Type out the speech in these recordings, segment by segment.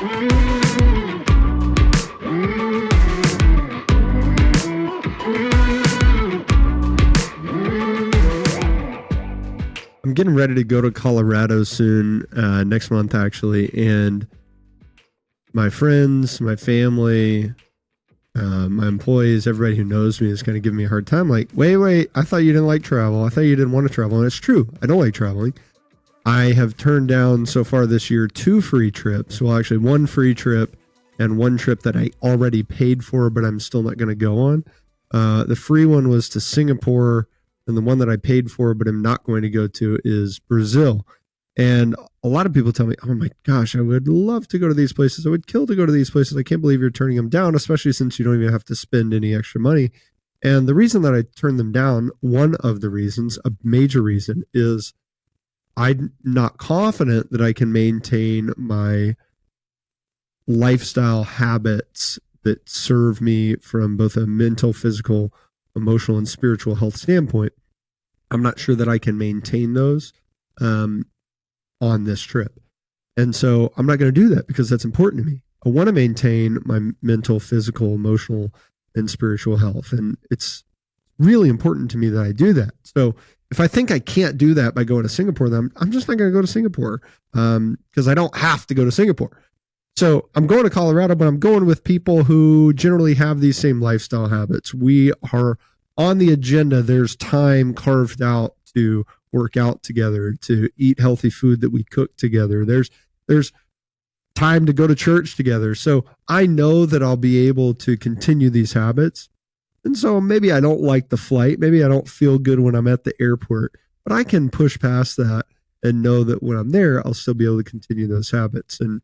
I'm getting ready to go to Colorado soon, next month actually, and my friends, my family, my employees, everybody who knows me is going to give me a hard time. Like, wait, I thought you didn't like travel. I thought you didn't want to travel. And it's true. I don't like traveling. I have turned down so far this year 2 free trips. Well, actually 1 free trip and 1 trip that I already paid for, but I'm still not going to go on. The free one was to Singapore, and the one that I paid for, but I'm not going to go to, is Brazil. And a lot of people tell me, oh my gosh, I would love to go to these places. I would kill to go to these places. I can't believe you're turning them down, especially since you don't even have to spend any extra money. And the reason that I turned them down, one of the reasons, a major reason, is I'm not confident that I can maintain my lifestyle habits that serve me from both a mental, physical, emotional, and spiritual health standpoint. I'm not sure that I can maintain those on this trip. And so I'm not going to do that because that's important to me. I want to maintain my mental, physical, emotional, and spiritual health. And it's really important to me that I do that. So if I think I can't do that by going to Singapore, then I'm just not going to go to Singapore because I don't have to go to Singapore. So I'm going to Colorado, but I'm going with people who generally have these same lifestyle habits. We are on the agenda. There's time carved out to work out together, to eat healthy food that we cook together. There's time to go to church together. So I know that I'll be able to continue these habits. And so maybe I don't like the flight. Maybe I don't feel good when I'm at the airport, but I can push past that and know that when I'm there, I'll still be able to continue those habits. And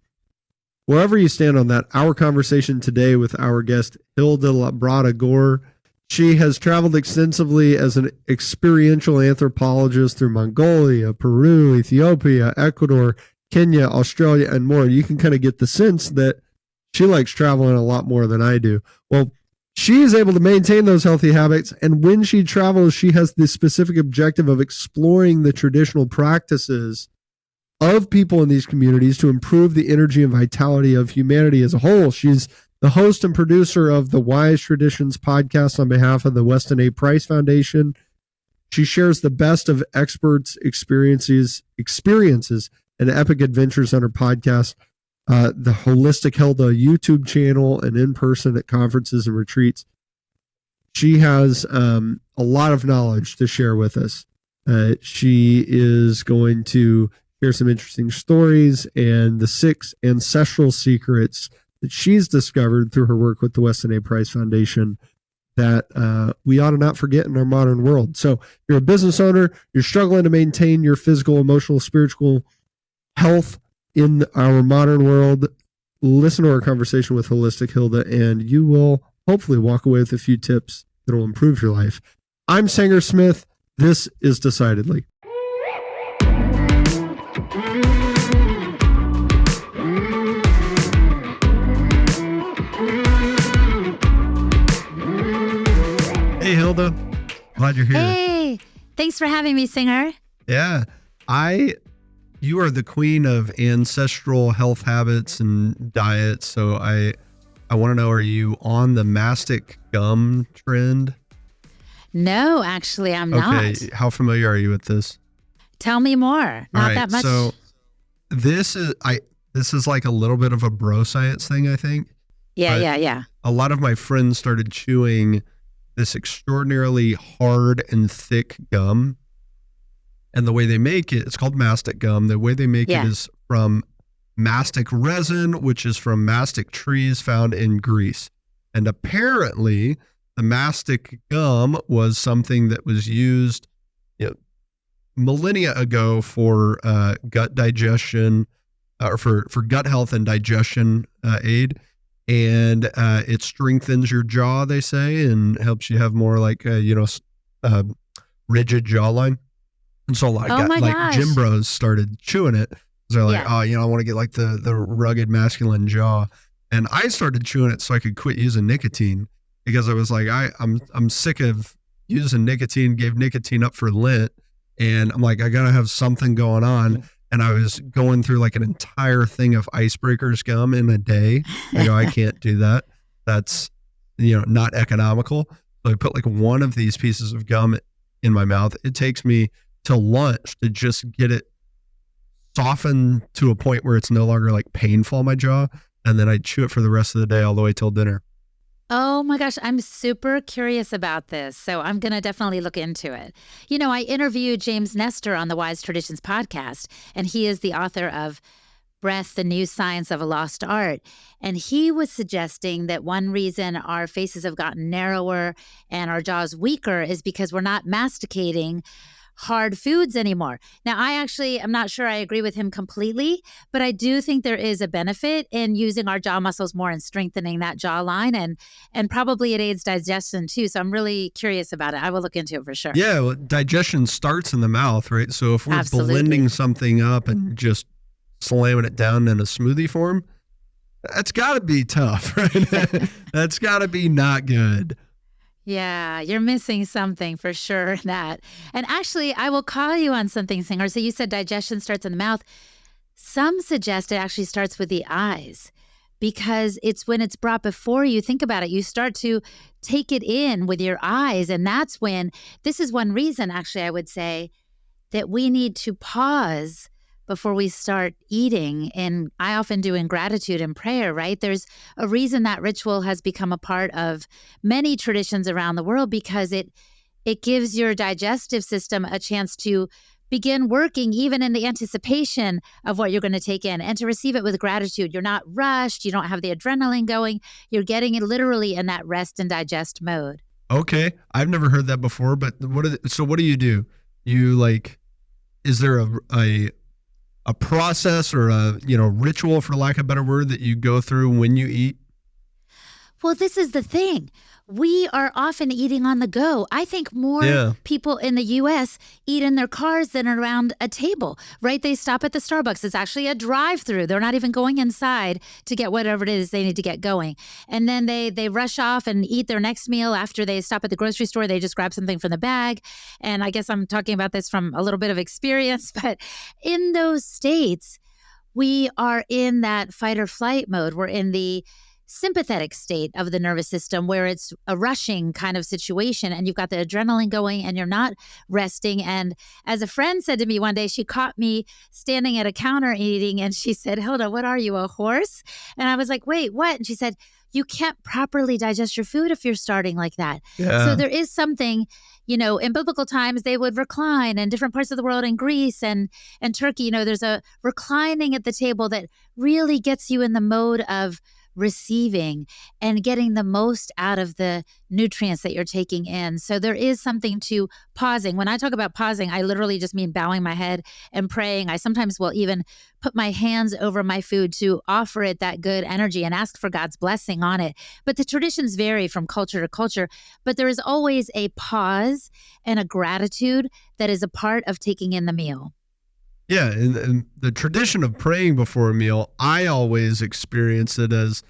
wherever you stand on that, our conversation today with our guest, Hilda Labrada Gore. She has traveled extensively as an experiential anthropologist through Mongolia, Peru, Ethiopia, Ecuador, Kenya, Australia, and more. You can kind of get the sense that she likes traveling a lot more than I do. Well, she is able to maintain those healthy habits, and when she travels, she has the specific objective of exploring the traditional practices of people in these communities to improve the energy and vitality of humanity as a whole. She's the host and producer of the Wise Traditions podcast on behalf of the Weston A. Price Foundation. She shares the best of experts' experiences and epic adventures on her podcast, the Holistic Hilda YouTube channel, and in person at conferences and retreats. She has a lot of knowledge to share with us. She is going to share some interesting stories and the 6 ancestral secrets that she's discovered through her work with the Weston A. Price Foundation that we ought to not forget in our modern world. So you're a business owner, you're struggling to maintain your physical, emotional, spiritual health in our modern world, listen to our conversation with Holistic Hilda, and you will hopefully walk away with a few tips that will improve your life. I'm Sanger Smith. This is Decidedly. Hey, Hilda. Glad you're here. Hey, thanks for having me, Singer. Yeah. You are the queen of ancestral health habits and diets. So I want to know, are you on the mastic gum trend? No, actually, I'm not. Okay. How familiar are you with this? Tell me more. Not that much. So this is like a little bit of a bro science thing, I think. Yeah. A lot of my friends started chewing this extraordinarily hard and thick gum. And the way they make it, it's called mastic gum. The way they make it is from mastic resin, which is from mastic trees found in Greece. And apparently the mastic gum was something that was used millennia ago for gut digestion, or for gut health and digestion aid. And it strengthens your jaw, they say, and helps you have more like, rigid jawline. And so a lot of gym bros started chewing it. They're like, I want to get like the rugged masculine jaw. And I started chewing it so I could quit using nicotine, because I was like, I'm sick of using nicotine, gave nicotine up for Lent. And I'm like, I got to have something going on. and I was going through like an entire thing of Icebreakers gum in a day. I go, I can't do that. That's, not economical. So I put like one of these pieces of gum in my mouth. It takes me till lunch to just get it softened to a point where it's no longer like painful in my jaw. And then I chew it for the rest of the day all the way till dinner. Oh my gosh, I'm super curious about this. So I'm going to definitely look into it. I interviewed James Nestor on the Wise Traditions podcast, and he is the author of Breath, the New Science of a Lost Art. And he was suggesting that one reason our faces have gotten narrower and our jaws weaker is because we're not masticating hard foods anymore. Now, I'm not sure I agree with him completely, but I do think there is a benefit in using our jaw muscles more and strengthening that jawline, and probably it aids digestion too. So I'm really curious about it. I will look into it for sure. Yeah, well, digestion starts in the mouth, right? So if we're blending something up and just slamming it down in a smoothie form, that's got to be tough, right? That's got to be not good. Yeah, you're missing something for sure in that. And actually, I will call you on something, Singer. So you said digestion starts in the mouth. Some suggest it actually starts with the eyes, because it's when it's brought before you. Think about it. You start to take it in with your eyes. And that's when, this is one reason, actually, I would say that we need to pause before we start eating. And I often do in gratitude and prayer, right? There's a reason that ritual has become a part of many traditions around the world, because it gives your digestive system a chance to begin working even in the anticipation of what you're going to take in, and to receive it with gratitude. You're not rushed. You don't have the adrenaline going. You're getting it literally in that rest and digest mode. Okay. I've never heard that before, but so what do you do? Is there a process or a ritual, for lack of a better word, that you go through when you eat? Well, this is the thing. We are often eating on the go. I think more people in the U.S. eat in their cars than around a table, right? They stop at the Starbucks. It's actually a drive-through. They're not even going inside to get whatever it is they need to get going. And then they rush off and eat their next meal after they stop at the grocery store. They just grab something from the bag. And I guess I'm talking about this from a little bit of experience, but in those states, we are in that fight or flight mode. We're in the sympathetic state of the nervous system, where it's a rushing kind of situation and you've got the adrenaline going and you're not resting. And as a friend said to me one day, she caught me standing at a counter eating, and she said, "Hilda, what are you, a horse?" And I was like, "Wait, what?" And she said, "You can't properly digest your food if you're starting like that." Yeah. So there is something, in biblical times, they would recline in different parts of the world, in Greece and Turkey. There's a reclining at the table that really gets you in the mode of receiving and getting the most out of the nutrients that you're taking in. So there is something to pausing. When I talk about pausing, I literally just mean bowing my head and praying. I sometimes will even put my hands over my food to offer it that good energy and ask for God's blessing on it. But the traditions vary from culture to culture, but there is always a pause and a gratitude that is a part of taking in the meal. Yeah, and the tradition of praying before a meal, I always experience it as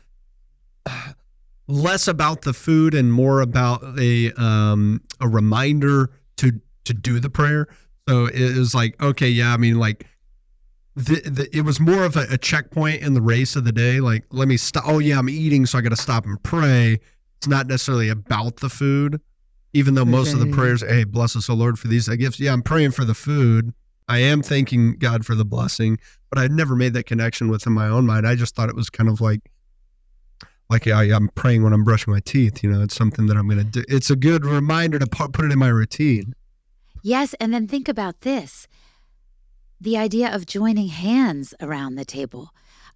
less about the food and more about a reminder to do the prayer. So it was like, okay, yeah, I mean, like it was more of a checkpoint in the race of the day. Like, let me stop. Oh yeah, I'm eating, so I got to stop and pray. It's not necessarily about the food, even though most of the prayers, hey, bless us, O Lord, for these gifts. Yeah, I'm praying for the food. I am thanking God for the blessing, but I'd never made that connection within my own mind. I just thought it was kind of like I'm praying when I'm brushing my teeth. It's something that I'm going to do. It's a good reminder to put it in my routine. Yes, and then think about this. The idea of joining hands around the table.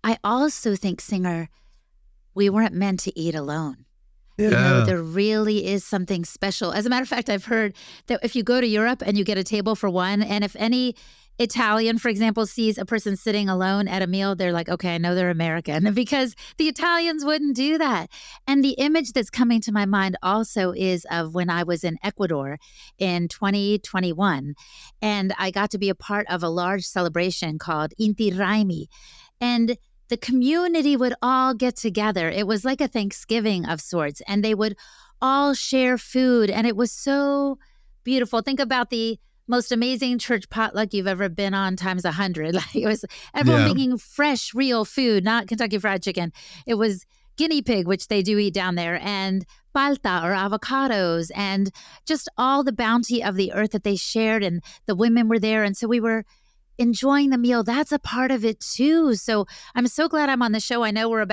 I also think, Singer, we weren't meant to eat alone. Yeah. There really is something special. As a matter of fact, I've heard that if you go to Europe and you get a table for one, and if any Italian, for example, sees a person sitting alone at a meal, they're like, okay, I know they're American, because the Italians wouldn't do that. And the image that's coming to my mind also is of when I was in Ecuador in 2021, and I got to be a part of a large celebration called Inti Raymi. And the community would all get together. It was like a Thanksgiving of sorts, and they would all share food, and it was so beautiful. Think about the most amazing church potluck you've ever been on times 100. Like it was everyone bringing fresh, real food, not Kentucky Fried Chicken. It was guinea pig, which they do eat down there, and palta or avocados, and just all the bounty of the earth that they shared. And the women were there. And so we were enjoying the meal. That's a part of it too. So I'm so glad I'm on the show. I know we're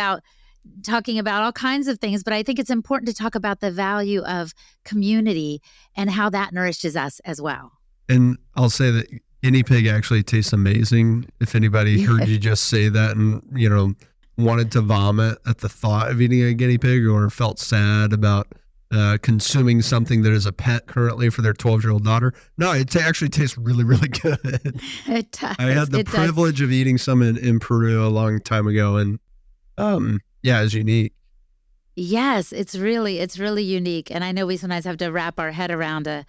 talking about all kinds of things, but I think it's important to talk about the value of community and how that nourishes us as well. And I'll say that guinea pig actually tastes amazing. If anybody heard you just say that and, wanted to vomit at the thought of eating a guinea pig or felt sad about consuming something that is a pet currently for their 12-year-old daughter. No, it actually tastes really, really good. It does. I had the privilege of eating some in Peru a long time ago, and it's unique. Yes, it's really unique. And I know we sometimes have to wrap our head around a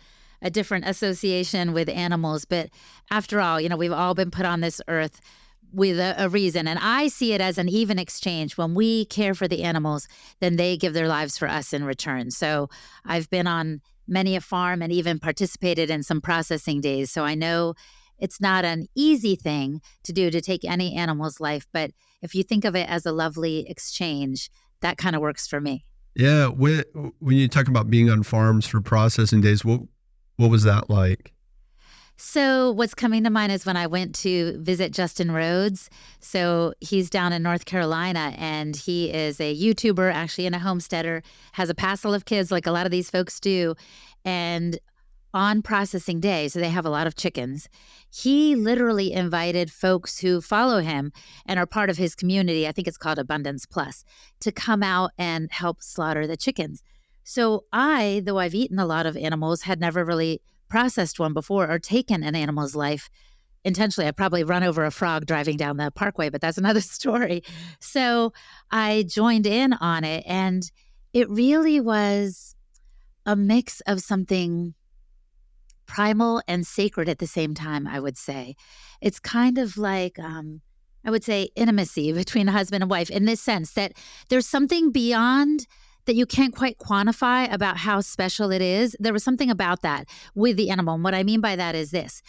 different association with animals, but after all, we've all been put on this earth with a reason. And I see it as an even exchange. When we care for the animals, then they give their lives for us in return. So I've been on many a farm and even participated in some processing days. So I know it's not an easy thing to do, to take any animal's life. But if you think of it as a lovely exchange, that kind of works for me. Yeah. When you talk about being on farms for processing days, what was that like? So what's coming to mind is when I went to visit Justin Rhodes. So he's down in North Carolina, and he is a YouTuber, actually, and a homesteader, has a passel of kids like a lot of these folks do. And on processing day, so they have a lot of chickens, he literally invited folks who follow him and are part of his community, I think it's called Abundance Plus, to come out and help slaughter the chickens. So I, though I've eaten a lot of animals, had never really processed one before or taken an animal's life intentionally. I probably run over a frog driving down the parkway, but that's another story. So I joined in on it, and it really was a mix of something primal and sacred at the same time, I would say. It's kind of like, I would say, intimacy between a husband and wife, in this sense that there's something beyond that you can't quite quantify about how special it is. There was something about that with the animal. And what I mean by that is this.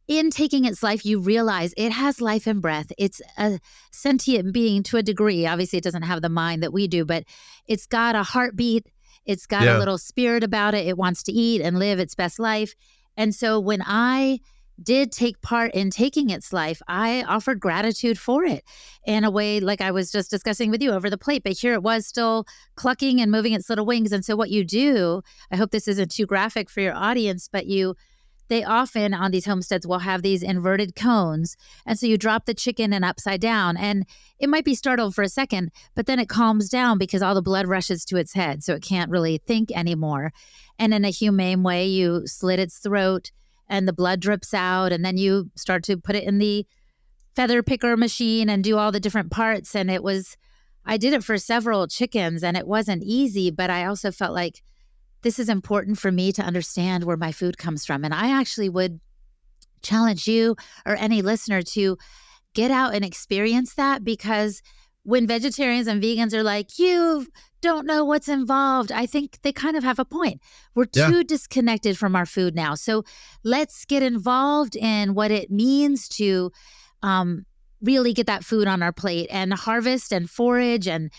In taking its life, you realize it has life and breath. It's a sentient being to a degree. Obviously, it doesn't have the mind that we do, but it's got a heartbeat. It's got a little spirit about it. It wants to eat and live its best life. And so when I did take part in taking its life, I offered gratitude for it in a way like I was just discussing with you over the plate. But here it was still clucking and moving its little wings. And so what you do, I hope this isn't too graphic for your audience, but they often on these homesteads will have these inverted cones. And so you drop the chicken in upside down, and it might be startled for a second, but then it calms down because all the blood rushes to its head. So it can't really think anymore. And in a humane way, you slit its throat and the blood drips out, and then you start to put it in the feather picker machine and do all the different parts. And I did it for several chickens, and it wasn't easy, but I also felt like this is important for me to understand where my food comes from. And I actually would challenge you or any listener to get out and experience that, because when vegetarians and vegans are like, you don't know what's involved, I think they kind of have a point. We're too disconnected from our food now. So let's get involved in what it means to really get that food on our plate and harvest and forage and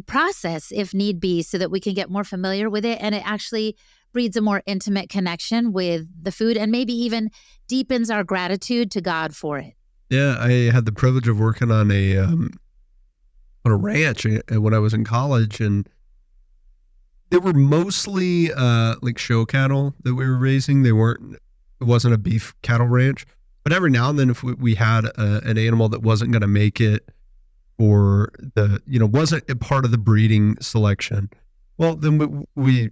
process if need be, so that we can get more familiar with it. And it actually breeds a more intimate connection with the food, and maybe even deepens our gratitude to God for it. Yeah, I had the privilege of working on a ranch when I was in college, and they were mostly like show cattle that we were raising. It wasn't a beef cattle ranch, but every now and then if we had an animal that wasn't going to make it, or wasn't a part of the breeding selection, well, then we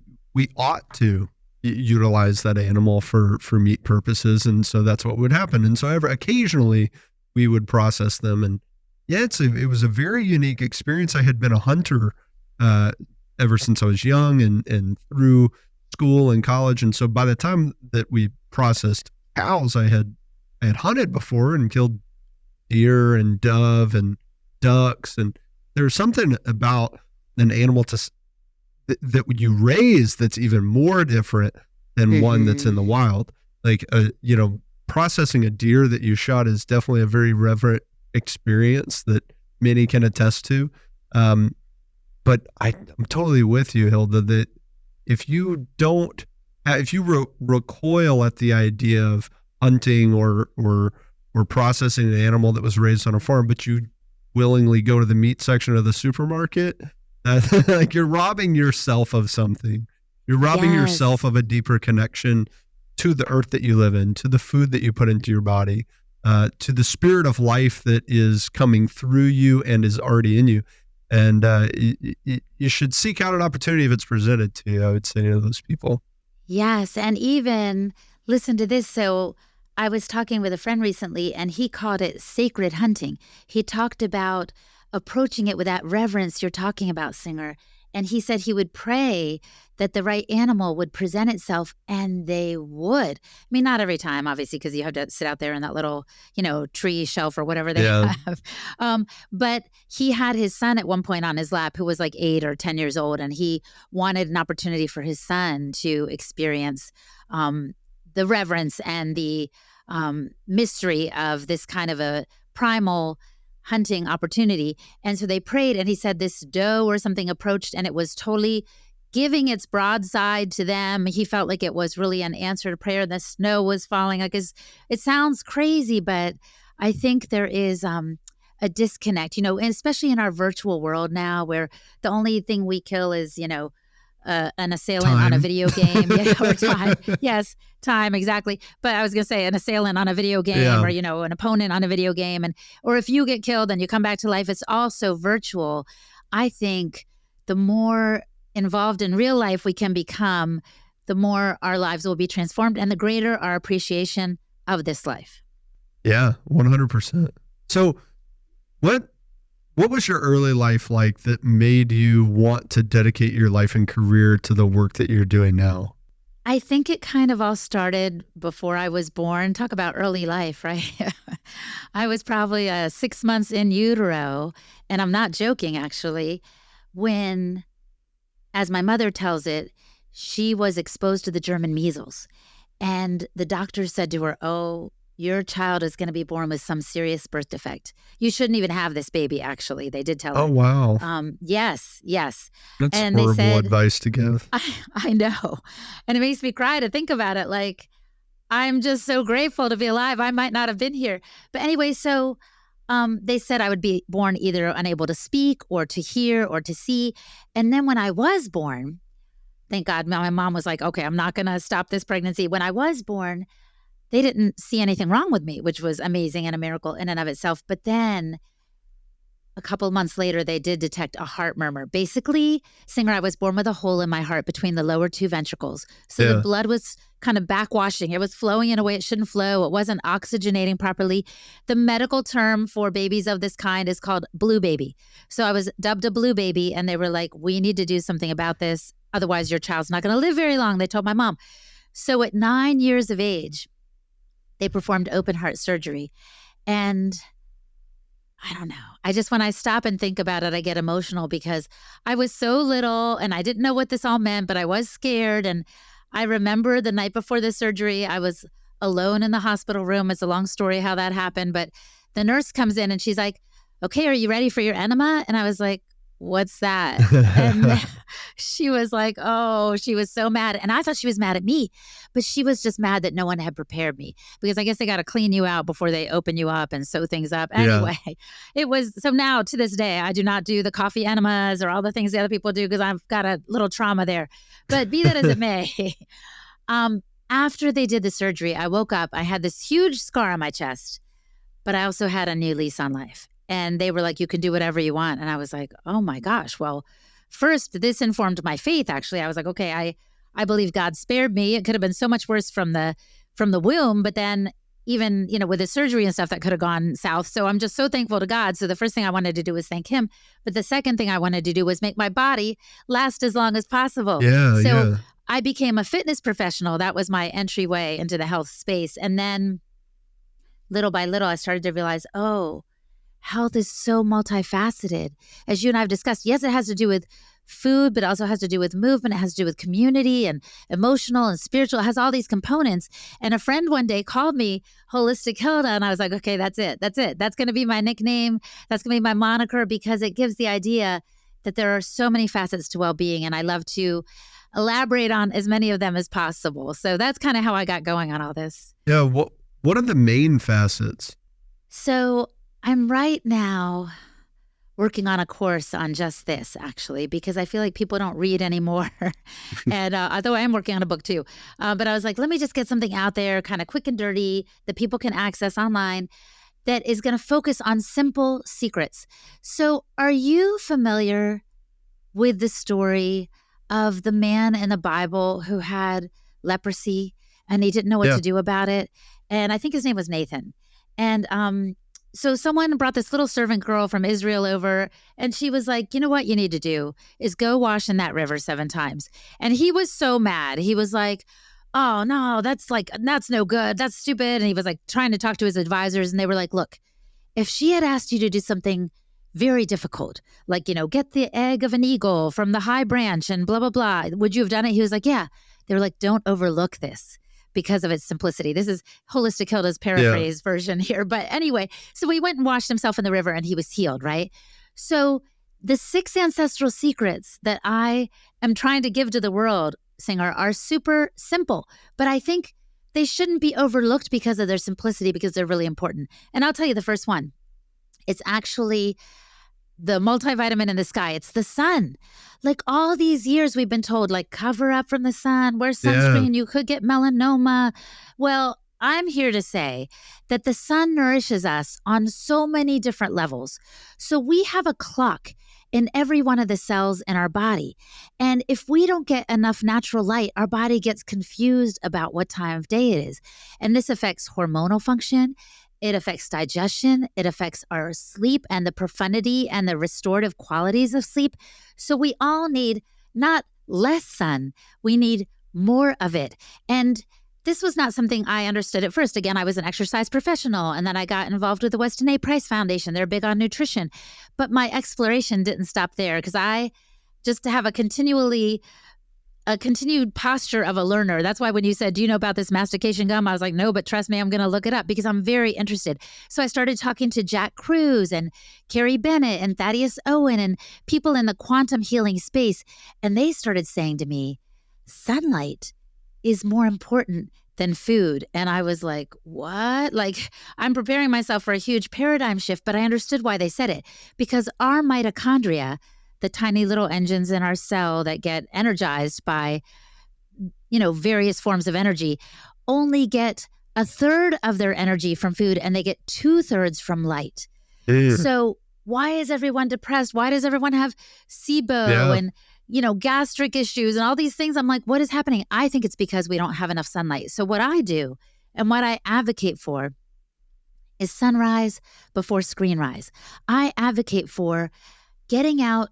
ought to utilize that animal for meat purposes. And so that's what would happen. And so occasionally we would process them. And yeah, it was a very unique experience. I had been a hunter ever since I was young and through school and college. And so by the time that we processed cows, I had hunted before and killed deer and dove and ducks. And there's something about an animal that you raise that's even more different than one that's in the wild. like, processing a deer that you shot is definitely a very reverent experience that many can attest to. But I'm totally with you, Hilda, that if you recoil at the idea of hunting or processing an animal that was raised on a farm, but you willingly go to the meat section of the supermarket, like you're robbing yourself of something. You're robbing yourself of a deeper connection to the earth that you live in, to the food that you put into your body, to the spirit of life that is coming through you and is already in you. And you should seek out an opportunity if it's presented to you, I would say, to those people. Yes. And even listen to this. So I was talking with a friend recently, and he called it sacred hunting. He talked about approaching it with that reverence you're talking about, Singer. And he said he would pray that the right animal would present itself, and they would. I mean, not every time, obviously, because you have to sit out there in that little, tree shelf or whatever they have. But he had his son at one point on his lap who was like 8 or 10 years old, and he wanted an opportunity for his son to experience the reverence and the mystery of this kind of a primal hunting opportunity. And so they prayed, and he said this doe or something approached, and it was totally giving its broadside to them. He felt like it was really an answered prayer. The snow was falling. It sounds crazy, but I think there is a disconnect, and especially in our virtual world now, where the only thing we kill is, an assailant on a video game, or time. Yes, time, exactly. But I was going to say an assailant on a video game, or, an opponent on a video game. Or if you get killed and you come back to life, it's also virtual. I think the more involved in real life we can become, the more our lives will be transformed and the greater our appreciation of this life. Yeah, 100%. So what was your early life like that made you want to dedicate your life and career to the work that you're doing now? I think it kind of all started before I was born. Talk about early life, right? I was probably 6 months in utero, and I'm not joking, actually, when, as my mother tells it, she was exposed to the German measles. And the doctor said to her, "Oh, your child is going to be born with some serious birth defect. You shouldn't even have this baby," actually. They did tell her. Oh, wow. Yes. That's and horrible they said, advice to give. I know. And it makes me cry to think about it. Like, I'm just so grateful to be alive. I might not have been here. But anyway, so they said I would be born either unable to speak or to hear or to see. And then when I was born, thank God, my mom was like, "Okay, I'm not going to stop this pregnancy." When I was born, they didn't see anything wrong with me, which was amazing and a miracle in and of itself. But then a couple of months later, they did detect a heart murmur. Basically, Singer, I was born with a hole in my heart between the lower 2 ventricles. So the blood was kind of backwashing. It was flowing in a way it shouldn't flow. It wasn't oxygenating properly. The medical term for babies of this kind is called blue baby. So I was dubbed a blue baby, and they were like, "We need to do something about this. Otherwise, your child's not going to live very long," they told my mom. So at 9 years of age, they performed open heart surgery. And I don't know. When I stop and think about it, I get emotional because I was so little and I didn't know what this all meant, but I was scared. And I remember the night before the surgery, I was alone in the hospital room. It's a long story how that happened, but the nurse comes in and she's like, "Okay, are you ready for your enema?" And I was like, "What's that?" And she was like, "Oh," she was so mad. And I thought she was mad at me, but she was just mad that no one had prepared me, because I guess they got to clean you out before they open you up and sew things up. Anyway, it was, so now to this day, I do not do the coffee enemas or all the things the other people do because I've got a little trauma there. But be that as it may, after they did the surgery, I woke up, I had this huge scar on my chest, but I also had a new lease on life. And they were like, "You can do whatever you want." And I was like, oh my gosh. Well, first, this informed my faith, actually. I was like, okay, I believe God spared me. It could have been so much worse from the womb. But then even, with the surgery and stuff, that could have gone south. So I'm just so thankful to God. So the first thing I wanted to do was thank him. But the second thing I wanted to do was make my body last as long as possible. So I became a fitness professional. That was my entryway into the health space. And then little by little, I started to realize, health is so multifaceted. As you and I have discussed, yes, it has to do with food, but it also has to do with movement. It has to do with community and emotional and spiritual. It has all these components. And a friend one day called me Holistic Hilda, and I was like, okay, that's it. That's going to be my nickname. That's going to be my moniker, because it gives the idea that there are so many facets to well-being, and I love to elaborate on as many of them as possible. So that's kind of how I got going on all this. Yeah. What are the main facets? So I'm right now working on a course on just this, actually, because I feel like people don't read anymore. And although I am working on a book too, but I was like, let me just get something out there, kind of quick and dirty, that people can access online, that is going to focus on simple secrets. So are you familiar with the story of the man in the Bible who had leprosy and he didn't know what to do about it? And I think his name was Nathan. And so someone brought this little servant girl from Israel over, and she was like, you know what you need to do is go wash in that river 7 times. And he was so mad. He was like, oh, no, that's no good. That's stupid. And he was like trying to talk to his advisors, and they were like, look, if she had asked you to do something very difficult, like, get the egg of an eagle from the high branch and blah, blah, blah, would you have done it? He was like, yeah. They were like, don't overlook this because of its simplicity. This is Holistic Hilda's paraphrase version here. But anyway, so he went and washed himself in the river and he was healed, right? So the 6 ancestral secrets that I am trying to give to the world, Singer, are super simple, but I think they shouldn't be overlooked because of their simplicity, because they're really important. And I'll tell you the first one. It's actually the multivitamin in the sky. It's the sun. Like all these years we've been told, like, cover up from the sun, wear sunscreen, you could get melanoma. Well, I'm here to say that the sun nourishes us on so many different levels. So we have a clock in every one of the cells in our body. And if we don't get enough natural light, our body gets confused about what time of day it is. And this affects hormonal function. It affects digestion. It affects our sleep and the profundity and the restorative qualities of sleep. So we all need not less sun. We need more of it. And this was not something I understood at first. Again, I was an exercise professional, and then I got involved with the Weston A. Price Foundation. They're big on nutrition. But my exploration didn't stop there, because I just have a continued posture of a learner. That's why when you said, do you know about this mastication gum? I was like, no, but trust me, I'm going to look it up because I'm very interested. So I started talking to Jack Kruse and Carrie Bennett and Thaddeus Owen and people in the quantum healing space. And they started saying to me, sunlight is more important than food. And I was like, what? Like, I'm preparing myself for a huge paradigm shift, but I understood why they said it, because our mitochondria, the tiny little engines in our cell that get energized by, various forms of energy, only get 1/3 of their energy from food, and they get 2/3 from light. So why is everyone depressed? Why does everyone have SIBO and, gastric issues and all these things? I'm like, what is happening? I think it's because we don't have enough sunlight. So what I do and what I advocate for is sunrise before screen rise. I advocate for getting out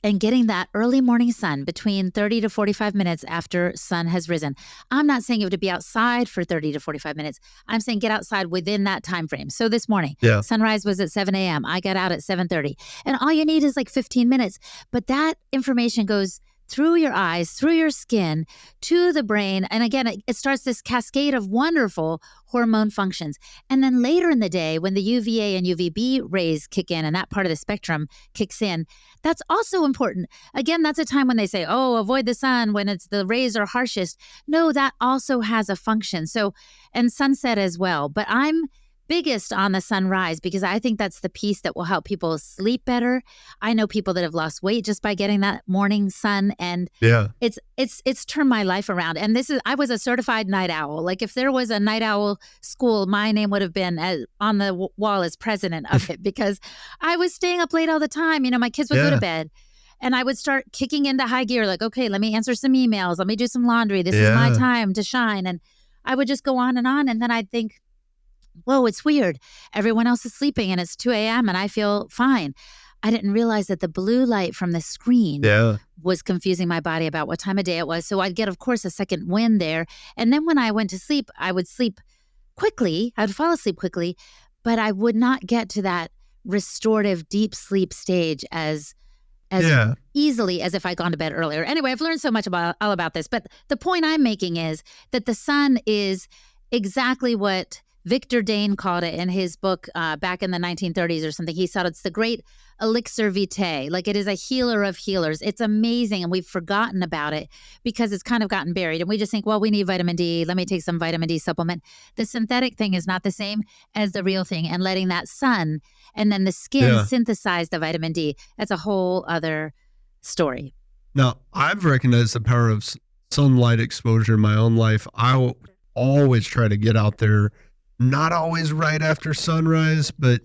and getting that early morning sun between 30 to 45 minutes after sun has risen. I'm not saying you have to be outside for 30 to 45 minutes. I'm saying get outside within that time frame. So this morning, sunrise was at 7 a.m. I got out at 7:30. And all you need is like 15 minutes. But that information goes through your eyes, through your skin, to the brain. And again, it starts this cascade of wonderful hormone functions. And then later in the day, when the UVA and UVB rays kick in and that part of the spectrum kicks in, that's also important. Again, that's a time when they say, oh, avoid the sun when the rays are harshest. No, that also has a function. So, and sunset as well. But I'm biggest on the sunrise because I think that's the piece that will help people sleep better. I know people that have lost weight just by getting that morning sun, and it's turned my life around. And I was a certified night owl. Like if there was a night owl school, my name would have been on the wall as president of it because I was staying up late all the time. My kids would go to bed. And I would start kicking into high gear, like, okay, let me answer some emails. Let me do some laundry. This is my time to shine. And I would just go on. And then I'd think, whoa, it's weird. Everyone else is sleeping and it's 2 a.m. and I feel fine. I didn't realize that the blue light from the screen was confusing my body about what time of day it was. So I'd get, of course, a second wind there. And then when I went to sleep, I would sleep quickly. I'd fall asleep quickly, but I would not get to that restorative deep sleep stage as as easily as if I'd gone to bed earlier. Anyway, I've learned so much all about this. But the point I'm making is that the sun is exactly what Victor Dane called it in his book back in the 1930s or something. He said it's the great elixir vitae. Like, it is a healer of healers. It's amazing. And we've forgotten about it because it's kind of gotten buried. And we just think, well, we need vitamin D. Let me take some vitamin D supplement. The synthetic thing is not the same as the real thing. And letting that sun and then the skin synthesize the vitamin D, that's a whole other story. Now, I've recognized the power of sunlight exposure in my own life. I always try to get out there, not always right after sunrise, but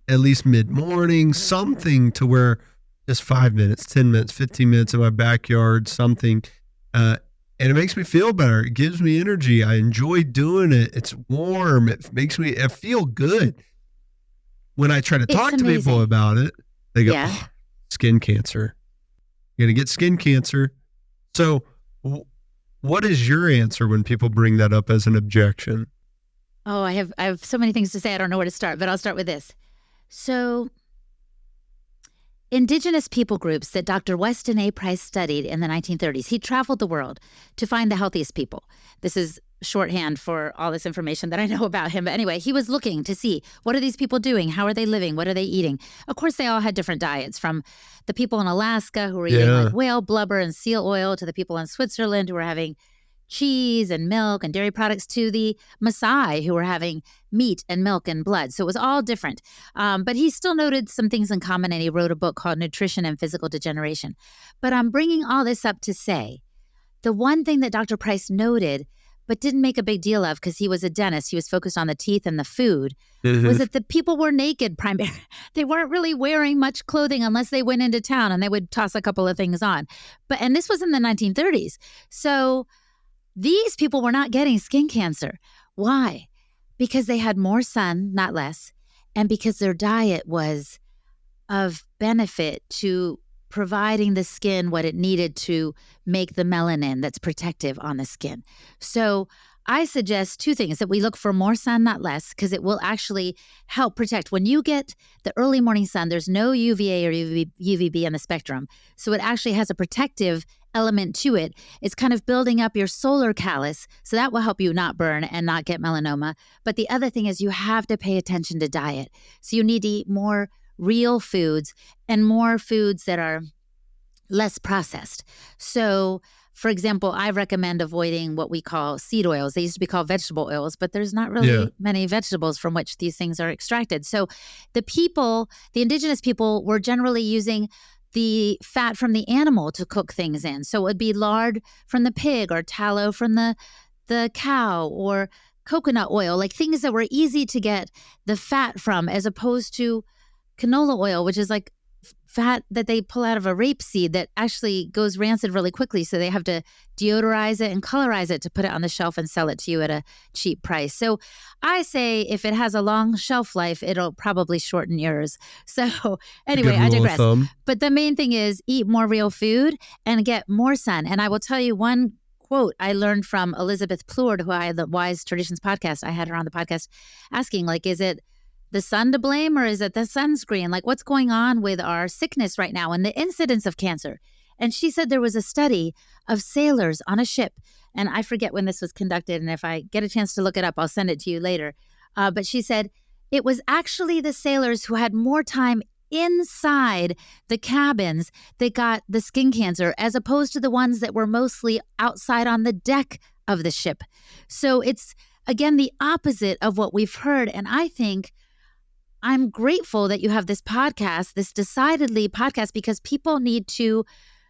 at least mid-morning, something to where just 5 minutes, 10 minutes, 15 minutes in my backyard, something. And it makes me feel better. It gives me energy. I enjoy doing it. It's warm. It makes me feel good. When I try to talk to people about it, they go, oh, skin cancer. You're going to get skin cancer. So what is your answer when people bring that up as an objection? Oh, I have so many things to say. I don't know where to start, but I'll start with this. So, indigenous people groups that Dr. Weston A. Price studied in the 1930s, he traveled the world to find the healthiest people. This is shorthand for all this information that I know about him. But anyway, he was looking to see, what are these people doing? How are they living? What are they eating? Of course, they all had different diets, from the people in Alaska who were eating like whale blubber and seal oil, to the people in Switzerland who were having cheese and milk and dairy products, to the Maasai who were having meat and milk and blood. So it was all different. But he still noted some things in common, and he wrote a book called Nutrition and Physical Degeneration. But I'm bringing all this up to say, the one thing that Dr. Price noted but didn't make a big deal of, because he was a dentist, he was focused on the teeth and the food, was that the people were naked primarily. They weren't really wearing much clothing unless they went into town, and they would toss a couple of things on. And this was in the 1930s. So these people were not getting skin cancer. Why? Because they had more sun, not less, and because their diet was of benefit to providing the skin what it needed to make the melanin that's protective on the skin. So I suggest two things: that we look for more sun, not less, because it will actually help protect. When you get the early morning sun, there's no UVA or UVB in the spectrum. So it actually has a protective element to it. It's kind of building up your solar callus, so that will help you not burn and not get melanoma. But the other thing is, you have to pay attention to diet. So you need to eat more real foods and more foods that are less processed. So, for example, I recommend avoiding what we call seed oils. They used to be called vegetable oils, but there's not really many vegetables from which these things are extracted. So the indigenous people were generally using the fat from the animal to cook things in. So it would be lard from the pig, or tallow from the cow, or coconut oil, like things that were easy to get the fat from, as opposed to canola oil, which is like fat that they pull out of a rapeseed that actually goes rancid really quickly. So they have to deodorize it and colorize it to put it on the shelf and sell it to you at a cheap price. So I say, if it has a long shelf life, it'll probably shorten yours. So anyway, I digress. But the main thing is, eat more real food and get more sun. And I will tell you one quote I learned from Elizabeth Plourde, who I had the Wise Traditions podcast. I had her on the podcast asking, like, is it the sun to blame, or is it the sunscreen? Like, what's going on with our sickness right now and the incidence of cancer? And she said there was a study of sailors on a ship, and I forget when this was conducted, and if I get a chance to look it up, I'll send it to you later. But she said it was actually the sailors who had more time inside the cabins that got the skin cancer, as opposed to the ones that were mostly outside on the deck of the ship. So it's, again, the opposite of what we've heard. And I think I'm grateful that you have this podcast, this Decidedly podcast, because people need to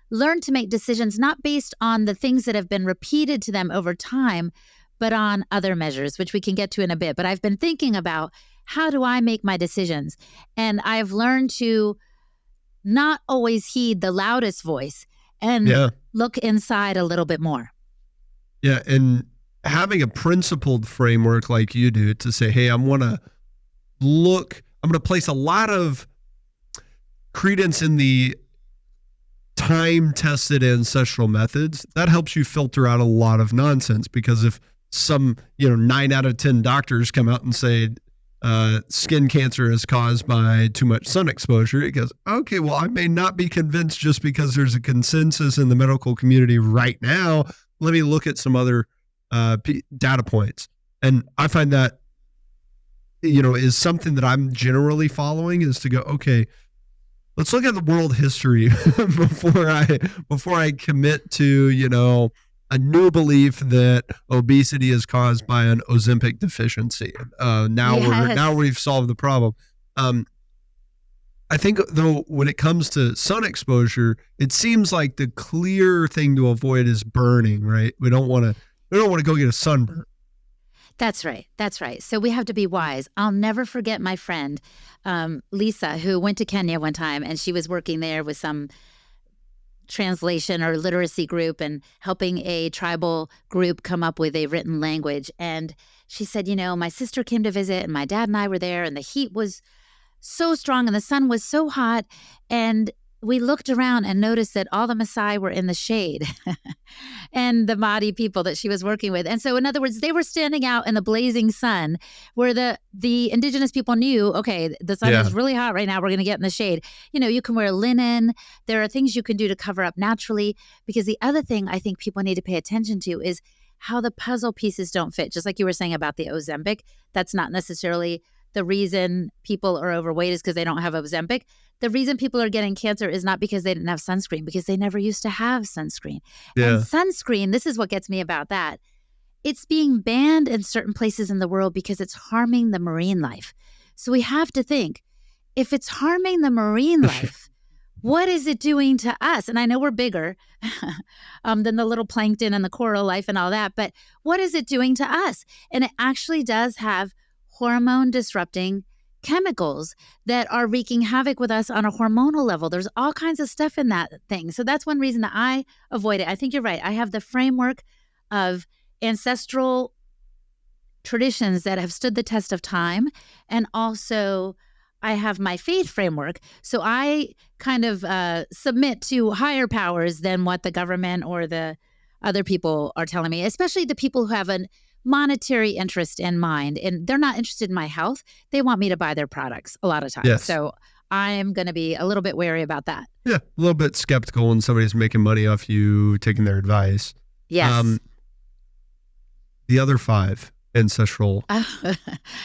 learn to make decisions not based on the things that have been repeated to them over time, but on other measures, which we can get to in a bit. But I've been thinking about, how do I make my decisions? And I've learned to not always heed the loudest voice and look inside a little bit more. Yeah, and having a principled framework like you do to say, hey, I'm going to place a lot of credence in the time-tested ancestral methods. That helps you filter out a lot of nonsense, because if some, 9 out of 10 doctors come out and say, skin cancer is caused by too much sun exposure. It goes, okay, well, I may not be convinced just because there's a consensus in the medical community right now. Let me look at some other data points. And I find that, is something that I'm generally following, is to go, okay, let's look at the world history before I commit to, a new belief that obesity is caused by an Ozempic deficiency. Now we've solved the problem. I think, though, when it comes to sun exposure, it seems like the clear thing to avoid is burning, right? We don't want to go get a sunburn. That's right. So we have to be wise. I'll never forget my friend, Lisa, who went to Kenya one time, and she was working there with some translation or literacy group and helping a tribal group come up with a written language. And she said, my sister came to visit and my dad and I were there, and the heat was so strong and the sun was so hot. And we looked around and noticed that all the Maasai were in the shade and the Māori people that she was working with. And so, in other words, they were standing out in the blazing sun where the indigenous people knew, okay, the sun is really hot right now. We're going to get in the shade. You can wear linen. There are things you can do to cover up naturally, because the other thing I think people need to pay attention to is how the puzzle pieces don't fit. Just like you were saying about the Ozempic, that's not necessarily the reason people are overweight is because they don't have Ozempic. The reason people are getting cancer is not because they didn't have sunscreen, because they never used to have sunscreen. Yeah. And sunscreen, this is what gets me about that. It's being banned in certain places in the world because it's harming the marine life. So we have to think, if it's harming the marine life, what is it doing to us? And I know we're bigger than the little plankton and the coral life and all that, but what is it doing to us? And it actually does have hormone disrupting chemicals that are wreaking havoc with us on a hormonal level. There's all kinds of stuff in that thing. So that's one reason that I avoid it. I think you're right. I have the framework of ancestral traditions that have stood the test of time. And also I have my faith framework. So I kind of submit to higher powers than what the government or the other people are telling me, especially the people who have a monetary interest in mind, and they're not interested in my health. They want me to buy their products a lot of times. Yes. So I am going to be a little bit wary about that. Yeah, a little bit skeptical when somebody's making money off you taking their advice. Yes. The other 5 ancestral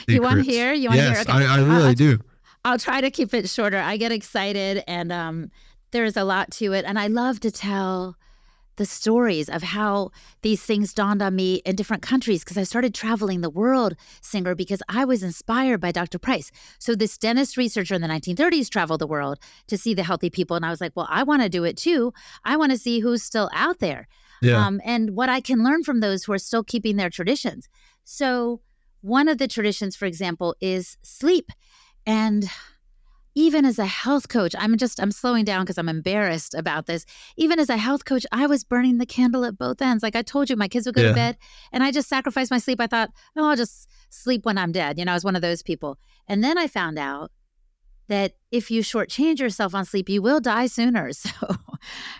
you want to hear? Yes, okay. I really do. I'll try to keep it shorter. I get excited, and there's a lot to it. And I love to tell the stories of how these things dawned on me in different countries, because I started traveling the world, Singer, because I was inspired by Dr. Price. So this dentist researcher in the 1930s traveled the world to see the healthy people. And I was like, well, I want to do it too. I want to see who's still out there. Yeah. And what I can learn from those who are still keeping their traditions. So one of the traditions, for example, is sleep. And even as a health coach, I'm slowing down because I'm embarrassed about this. Even as a health coach, I was burning the candle at both ends. Like I told you, my kids would go to bed and I just sacrificed my sleep. I thought, I'll just sleep when I'm dead. I was one of those people. And then I found out that if you shortchange yourself on sleep, you will die sooner. So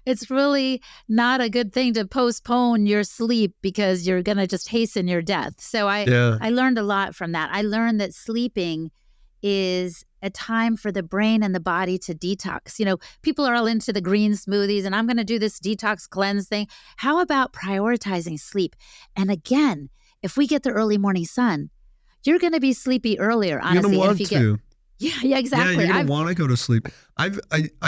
it's really not a good thing to postpone your sleep because you're going to just hasten your death. So I learned a lot from that. I learned that sleeping is a time for the brain and the body to detox. People are all into the green smoothies and I'm going to do this detox cleanse thing. How about prioritizing sleep? And again, if we get the early morning sun, you're going to be sleepy earlier, honestly. You're going to want to. Yeah, exactly. Yeah, you're going to want to go to sleep. I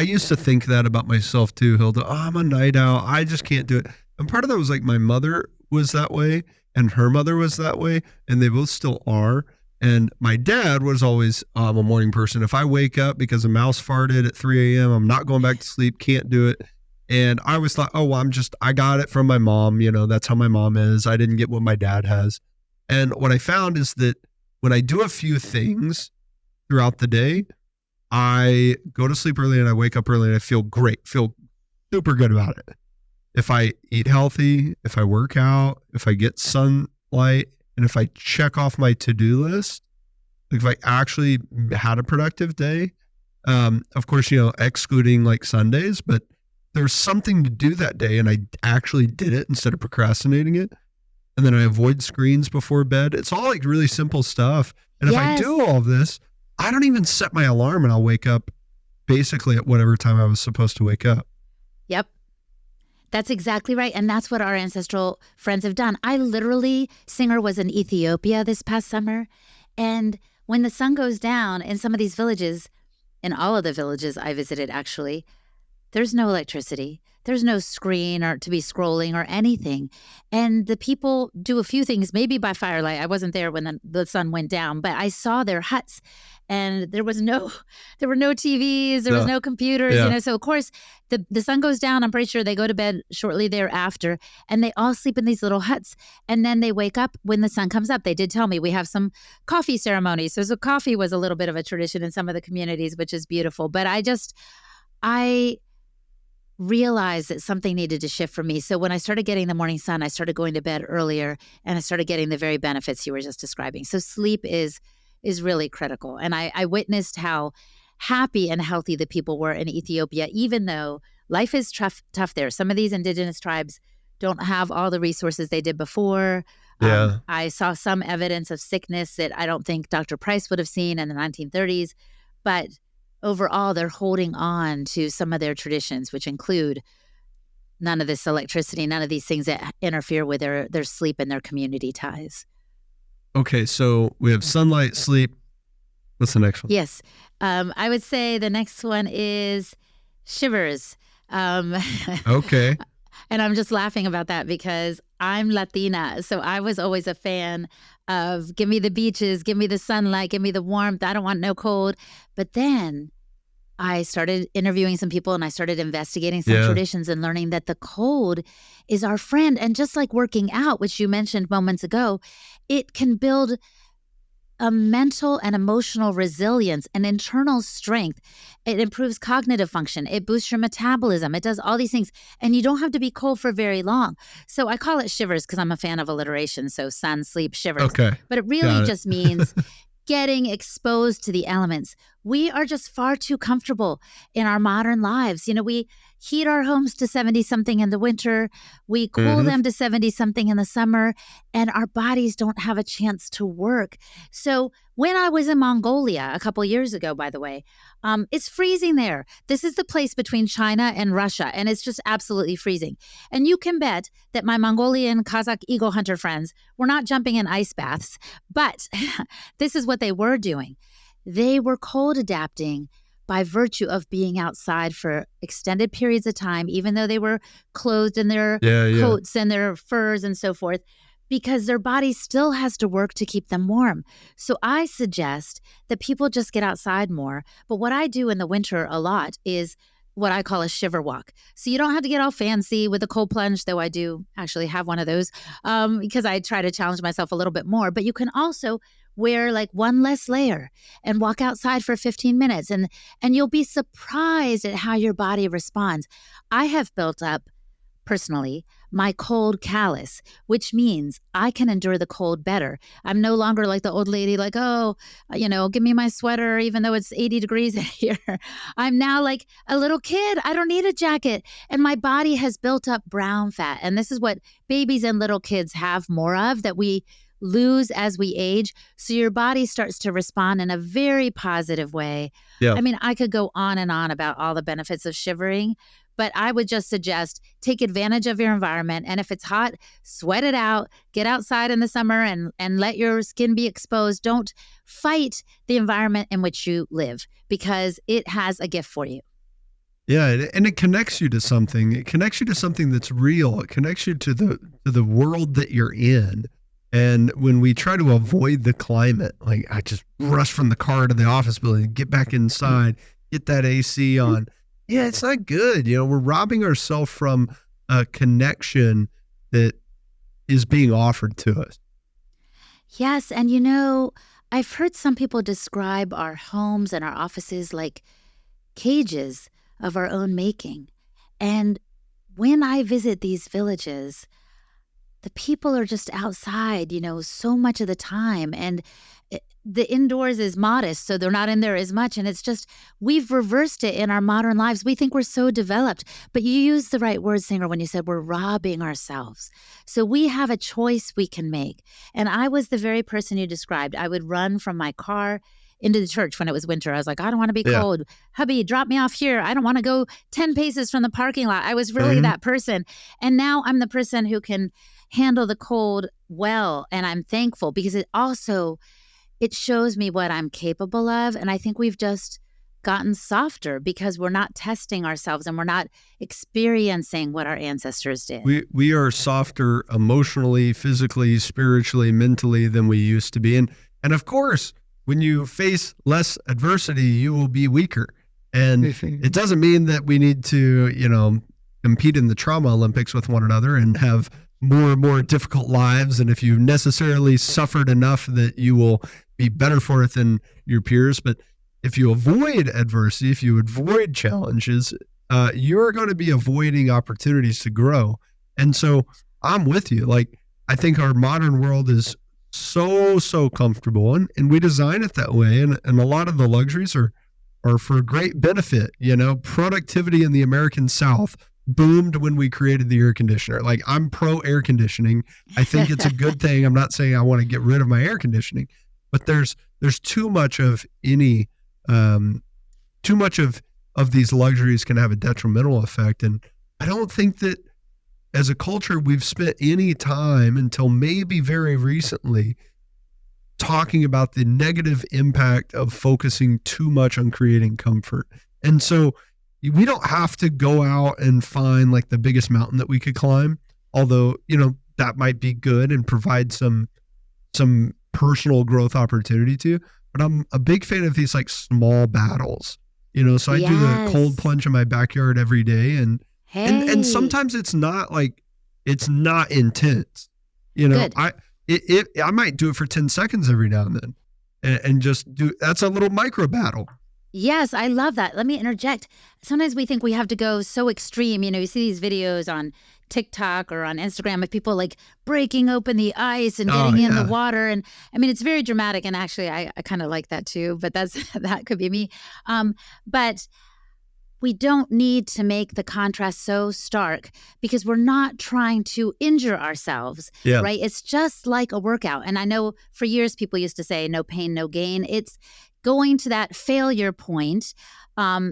used to think that about myself too, Hilda. Oh, I'm a night owl. I just can't do it. And part of that was like my mother was that way and her mother was that way, and they both still are. And my dad was always a morning person. If I wake up because a mouse farted at 3 a.m., I'm not going back to sleep, can't do it. And I always thought, oh, well, I got it from my mom. That's how my mom is. I didn't get what my dad has. And what I found is that when I do a few things throughout the day, I go to sleep early and I wake up early and I feel great, feel super good about it. If I eat healthy, if I work out, if I get sunlight, and if I check off my to-do list, like if I actually had a productive day, of course, excluding like Sundays, but there's something to do that day and I actually did it instead of procrastinating it. and then I avoid screens before bed. It's all like really simple stuff. And if I do all of this, I don't even set my alarm, and I'll wake up basically at whatever time I was supposed to wake up. Yep. That's exactly right. And that's what our ancestral friends have done. Singer was in Ethiopia this past summer. And when the sun goes down in some of these villages, in all of the villages I visited actually, there's no electricity. There's no screen or to be scrolling or anything. And the people do a few things, maybe by firelight. I wasn't there when the sun went down, but I saw their huts, and there were no TVs, there was no computers, so of course the sun goes down. I'm pretty sure they go to bed shortly thereafter, and they all sleep in these little huts. And then they wake up when the sun comes up. They did tell me we have some coffee ceremonies. So coffee was a little bit of a tradition in some of the communities, which is beautiful. But I realized that something needed to shift for me. So when I started getting the morning sun, I started going to bed earlier, and I started getting the very benefits you were just describing. So sleep is really critical. And I witnessed how happy and healthy the people were in Ethiopia, even though life is tough there. Some of these indigenous tribes don't have all the resources they did before. I saw some evidence of sickness that I don't think Dr. Price would have seen in the 1930s, but overall, they're holding on to some of their traditions, which include none of this electricity, none of these things that interfere with their sleep and their community ties. Okay, so we have sunlight, sleep. What's the next one? Yes. I would say the next one is Shivers. Okay. And I'm just laughing about that because I'm Latina. So I was always a fan of give me the beaches, give me the sunlight, give me the warmth. I don't want no cold. But then I started interviewing some people, and I started investigating some traditions and learning that the cold is our friend. And just like working out, which you mentioned moments ago, it can build a mental and emotional resilience and internal strength. It improves cognitive function. It boosts your metabolism. It does all these things. And you don't have to be cold for very long. So I call it Shivers because I'm a fan of alliteration. So sun, sleep, shivers. Okay. But it really just means getting exposed to the elements. We are just far too comfortable in our modern lives. We heat our homes to 70-something in the winter. We cool them to 70-something in the summer, and our bodies don't have a chance to work. So when I was in Mongolia a couple years ago, by the way, it's freezing there. This is the place between China and Russia, and it's just absolutely freezing. And you can bet that my Mongolian Kazakh eagle hunter friends were not jumping in ice baths, but this is what they were doing. They were cold adapting by virtue of being outside for extended periods of time, even though they were clothed in their coats and their furs and so forth, because their body still has to work to keep them warm. So I suggest that people just get outside more. But what I do in the winter a lot is what I call a shiver walk. So you don't have to get all fancy with a cold plunge, though I do actually have one of those because I try to challenge myself a little bit more. But you can also wear like one less layer and walk outside for 15 minutes and you'll be surprised at how your body responds. I have built up personally my cold callus, which means I can endure the cold better. I'm no longer like the old lady, like, give me my sweater, even though it's 80 degrees here. I'm now like a little kid. I don't need a jacket. And my body has built up brown fat. And this is what babies and little kids have more of that we lose as we age. So your body starts to respond in a very positive way. Yeah. I mean, I could go on and on about all the benefits of shivering, but I would just suggest take advantage of your environment. And if it's hot, sweat it out, get outside in the summer and let your skin be exposed. Don't fight the environment in which you live because it has a gift for you. Yeah, and it connects you to something. It connects you to something that's real. It connects you to the world that you're in. And when we try to avoid the climate, like I just rush from the car to the office building, get back inside, get that AC on. Yeah, it's not good. We're robbing ourselves from a connection that is being offered to us. Yes. And I've heard some people describe our homes and our offices like cages of our own making. And when I visit these villages, the people are just outside, so much of the time. And the indoors is modest, so they're not in there as much. And it's just, we've reversed it in our modern lives. We think we're so developed, but you used the right word, Singer, when you said we're robbing ourselves. So we have a choice we can make. And I was the very person you described. I would run from my car into the church when it was winter. I was like, I don't want to be cold. Hubby, drop me off here. I don't want to go 10 paces from the parking lot. I was really that person. And now I'm the person who can handle the cold well. And I'm thankful because it shows me what I'm capable of. And I think we've just gotten softer because we're not testing ourselves and we're not experiencing what our ancestors did. We are softer emotionally, physically, spiritually, mentally than we used to be. And of course, when you face less adversity, you will be weaker. And it doesn't mean that we need to, compete in the trauma Olympics with one another and have more and more difficult lives. And if you've necessarily suffered enough that you will be better for it than your peers. But if you avoid adversity, if you avoid challenges, you're going to be avoiding opportunities to grow. And so I'm with you. Like, I think our modern world is so comfortable, and we design it that way. And a lot of the luxuries are for great benefit. Productivity in the American South boomed when we created the air conditioner. Like, I'm pro air conditioning. I think it's a good thing. I'm not saying I want to get rid of my air conditioning, but there's too much of these luxuries can have a detrimental effect. And I don't think that as a culture, we've spent any time until maybe very recently talking about the negative impact of focusing too much on creating comfort. And so we don't have to go out and find like the biggest mountain that we could climb, although, that might be good and provide some personal growth opportunity too. But I'm a big fan of these like small battles, so I do the cold plunge in my backyard every day. And sometimes it's not intense, Good. I might do it for 10 seconds every now and then and just that's a little micro battle. Yes, I love that. Let me interject. Sometimes we think we have to go so extreme. You see these videos on TikTok or on Instagram of people like breaking open the ice and getting in the water. And I mean, it's very dramatic. And actually, I kind of like that too, but that could be me. But we don't need to make the contrast so stark because we're not trying to injure ourselves, right? It's just like a workout. And I know for years people used to say, no pain, no gain. It's going to that failure point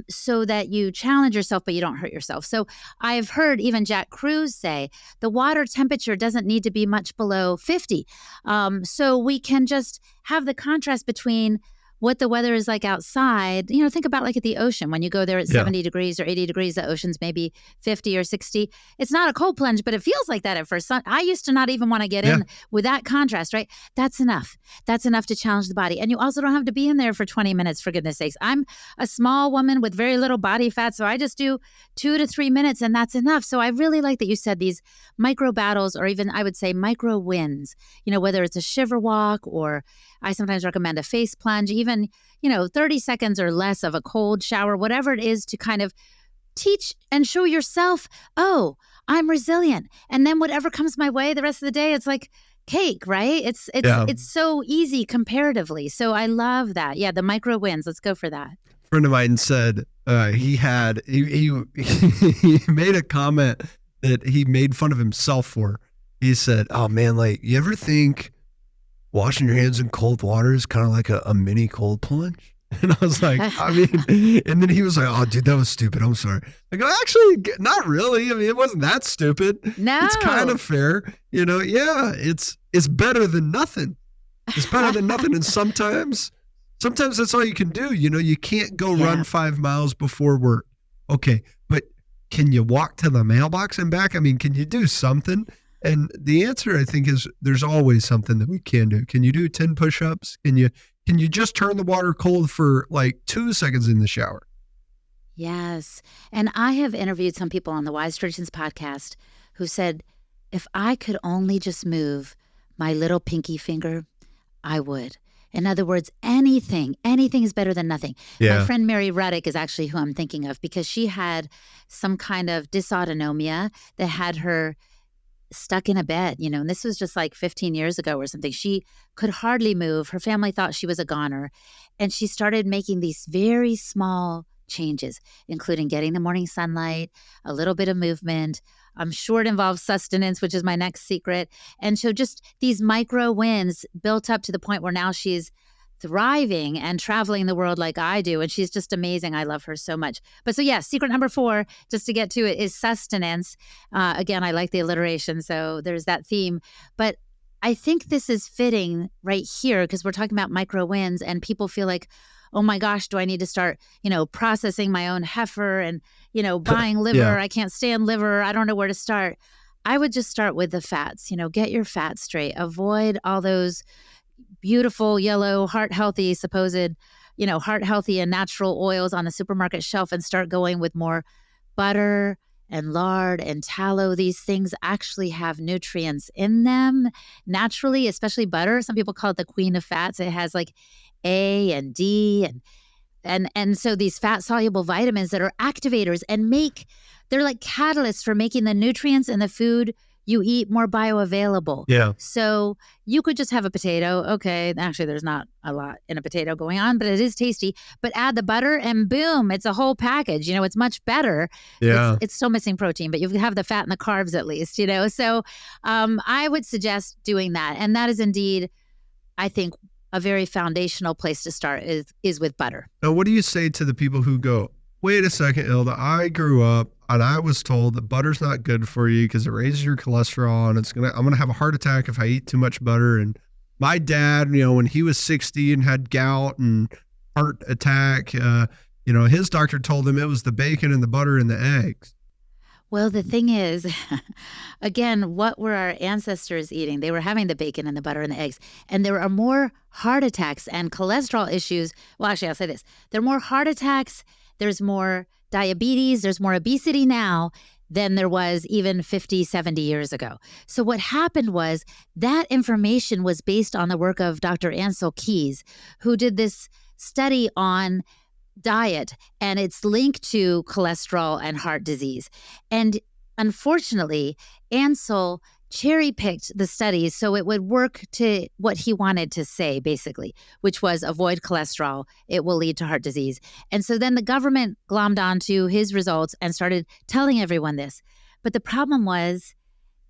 so that you challenge yourself, but you don't hurt yourself. So I've heard even Jack Cruz say the water temperature doesn't need to be much below 50. So we can just have the contrast between what the weather is like outside. Think about like at the ocean. When you go there at 70 degrees or 80 degrees, the ocean's maybe 50 or 60. It's not a cold plunge, but it feels like that at first. I used to not even want to get in with that contrast, right? That's enough. That's enough to challenge the body. And you also don't have to be in there for 20 minutes, for goodness sakes. I'm a small woman with very little body fat, so I just do 2 to 3 minutes and that's enough. So I really like that you said these micro battles, or even I would say micro wins, whether it's a shiver walk, or I sometimes recommend a face plunge, even, 30 seconds or less of a cold shower, whatever it is, to kind of teach and show yourself, oh, I'm resilient. And then whatever comes my way the rest of the day, it's like cake, right? It's so easy comparatively. So I love that. Yeah, the micro wins. Let's go for that. A friend of mine said he made a comment that he made fun of himself for. He said, oh man, like, you ever think washing your hands in cold water is kind of like a mini cold plunge? And I was like, and then he was like, oh dude, that was stupid. I'm sorry. I go, actually, not really. I mean, it wasn't that stupid. No. It's kind of fair. It's better than nothing. It's better than nothing. And sometimes that's all you can do. You can't go run 5 miles before work. Okay. But can you walk to the mailbox and back? I mean, can you do something? And the answer, I think, is there's always something that we can do. Can you do 10 push-ups? Can you just turn the water cold for like 2 seconds in the shower? Yes. And I have interviewed some people on the Wise Traditions podcast who said, if I could only just move my little pinky finger, I would. In other words, anything is better than nothing. Yeah. My friend Mary Ruddick is actually who I'm thinking of, because she had some kind of dysautonomia that had her stuck in a bed, and this was just like 15 years ago or something. She could hardly move. Her family thought she was a goner. And she started making these very small changes, including getting the morning sunlight, a little bit of movement. I'm sure it involves sustenance, which is my next secret. And so just these micro wins built up to the point where now she's thriving and traveling the world like I do. And she's just amazing. I love her so much. But so yeah, secret number 4, just to get to it, is sustenance. Again, I like the alliteration. So there's that theme. But I think this is fitting right here because we're talking about micro wins and people feel like, oh my gosh, do I need to start, processing my own heifer and, buying liver? Yeah. I can't stand liver. I don't know where to start. I would just start with the fats, get your fats straight. Avoid all those beautiful yellow heart healthy supposed, heart healthy and natural oils on the supermarket shelf and start going with more butter and lard and tallow. These things actually have nutrients in them naturally, especially butter. Some people call it the queen of fats. It has like A and D and so these fat soluble vitamins that are activators and they're like catalysts for making the nutrients in the food you eat more bioavailable. Yeah. So you could just have a potato. Okay, actually there's not a lot in a potato going on, but it is tasty. But add the butter and boom, it's a whole package. It's much better. Yeah. It's still missing protein, but you have the fat and the carbs at least, So I would suggest doing that. And that is indeed, I think, a very foundational place to start is with butter. Now, what do you say to the people who go, wait a second, Hilda, I grew up and I was told that butter's not good for you because it raises your cholesterol and I'm going to have a heart attack if I eat too much butter. And my dad, when he was 60 and had gout and heart attack, his doctor told him it was the bacon and the butter and the eggs. Well, the thing is, again, what were our ancestors eating? They were having the bacon and the butter and the eggs. And there are more heart attacks and cholesterol issues. Well, actually, I'll say this. There are more heart attacks. There's more diabetes. There's more obesity now than there was even 50, 70 years ago. So what happened was that information was based on the work of Dr. Ancel Keys, who did this study on diet, and it's linked to cholesterol and heart disease. And unfortunately, Ancel cherry-picked the studies so it would work to what he wanted to say, basically, which was avoid cholesterol. It will lead to heart disease. And so then the government glommed onto his results and started telling everyone this. But the problem was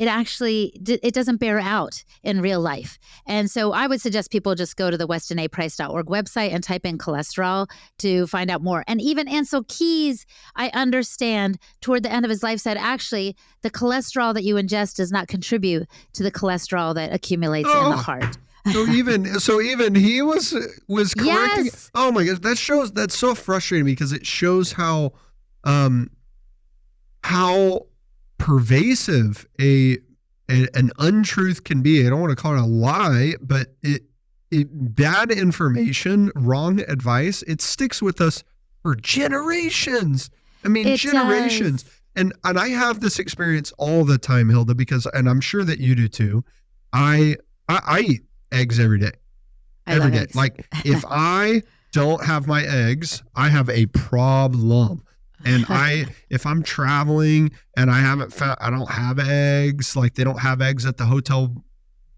it doesn't bear out in real life. And so I would suggest people just go to the WestonAPrice.org website and type in cholesterol to find out more. And even Ancel Keys, I understand, toward the end of his life said, actually, the cholesterol that you ingest does not contribute to the cholesterol that accumulates in the heart. So even he was correcting. Yes. Oh my gosh, that's so frustrating because it shows how pervasive an untruth can be. I don't want to call it a lie, but bad information, wrong advice, it sticks with us for generations. I mean, generations. Does. And I have this experience all the time, Hilda, and I'm sure that you do too. I eat eggs every day. Every day. Eggs. Like if I don't have my eggs, I have a problem. And if I'm traveling and I don't have eggs, like they don't have eggs at the hotel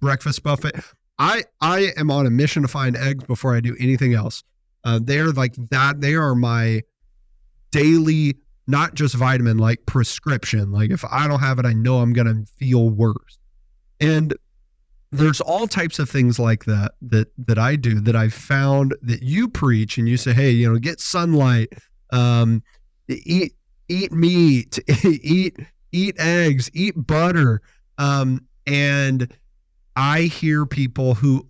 breakfast buffet, I am on a mission to find eggs before I do anything else. They are like that. They are my daily, not just vitamin, like prescription. Like if I don't have it, I know I'm going to feel worse. And there's all types of things like that I do that I've found that you preach and you say, hey, get sunlight, eat meat, eat eggs, eat butter. And I hear people who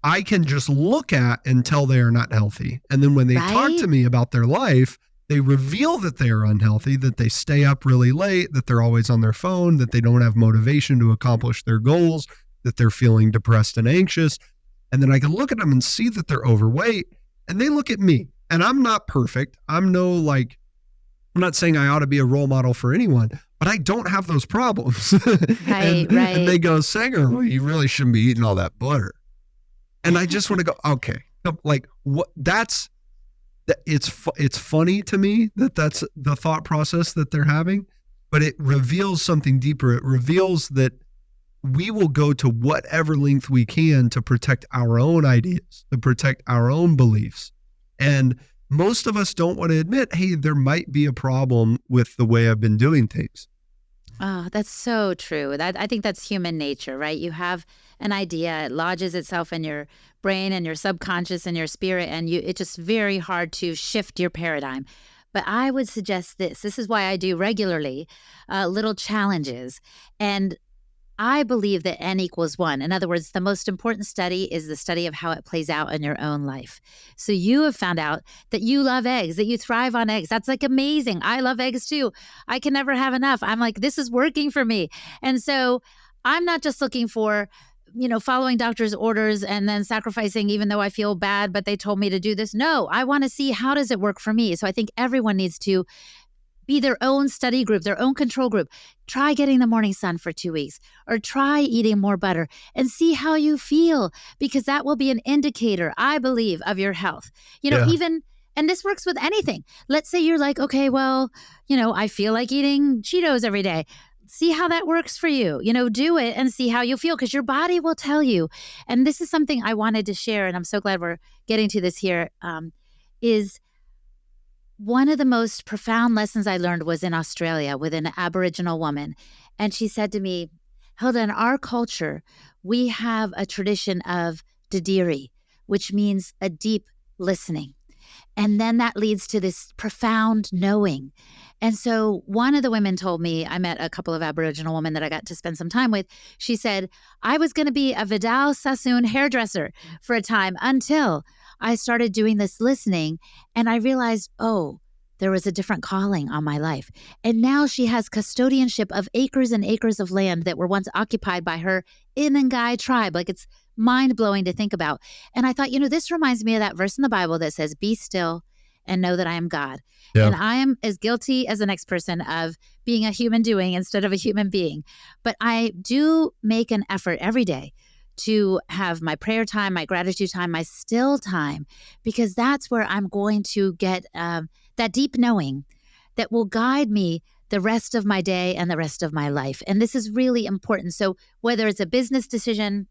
I can just look at and tell they are not healthy. And then when they talk to me about their life, they reveal that they are unhealthy, that they stay up really late, that they're always on their phone, that they don't have motivation to accomplish their goals, that they're feeling depressed and anxious. And then I can look at them and see that they're overweight, and they look at me. And I'm not perfect. I'm not saying I ought to be a role model for anyone, but I don't have those problems. Right. And they go, Sanger, well, you really shouldn't be eating all that butter. And I just want to go, okay, like what? It's funny to me that that's the thought process that they're having. but it reveals something deeper. It reveals that we will go to whatever length we can to protect our own ideas, to protect our own beliefs. And most of us don't want to admit, hey, there might be a problem with the way I've been doing things. Oh, that's so true. I think that's human nature, right? You have an idea, it lodges itself in your brain and your subconscious and your spirit, and it's just very hard to shift your paradigm. But I would suggest this. This is why I do regularly little challenges. And I believe that N equals 1. In other words, the most important study is the study of how it plays out in your own life. So you have found out that you love eggs, that you thrive on eggs. That's like amazing. I love eggs too. I can never have enough. I'm like, this is working for me. And so I'm not just looking for, following doctor's orders and then sacrificing even though I feel bad, but they told me to do this. No, I want to see how does it work for me. So I think everyone needs to be their own study group, their own control group. Try getting the morning sun for 2 weeks, or try eating more butter and see how you feel, because that will be an indicator, I believe, of your health. Even, and this works with anything. Let's say you're like, okay, well, I feel like eating Cheetos every day. See how that works for you. Do it and see how you feel, because your body will tell you. And this is something I wanted to share, and I'm so glad we're getting to this here, is one of the most profound lessons I learned was in Australia with an Aboriginal woman. And she said to me, Hilda, in our culture, we have a tradition of didiri, which means a deep listening. And then that leads to this profound knowing. And so one of the women told me, I met a couple of Aboriginal women that I got to spend some time with. She said, I was going to be a Vidal Sassoon hairdresser for a time until I started doing this listening, and I realized, there was a different calling on my life. And now she has custodianship of acres and acres of land that were once occupied by her Inangai tribe. Like, it's mind-blowing to think about. And I thought, this reminds me of that verse in the Bible that says, be still and know that I am God. Yeah. And I am as guilty as the next person of being a human doing instead of a human being. But I do make an effort every day to have my prayer time, my gratitude time, my still time, because that's where I'm going to get that deep knowing that will guide me the rest of my day and the rest of my life. And this is really important. So whether it's a business decision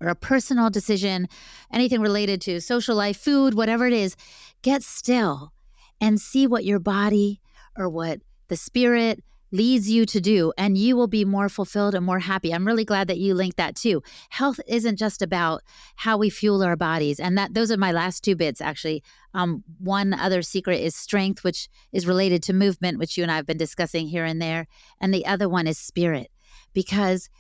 or a personal decision, anything related to social life, food, whatever it is, get still and see what your body or what the spirit leads you to do, and you will be more fulfilled and more happy. I'm really glad that you linked that too. Health isn't just about how we fuel our bodies. And those are my last 2 bits, actually. One other secret is strength, which is related to movement, which you and I have been discussing here and there. And the other one is spirit, because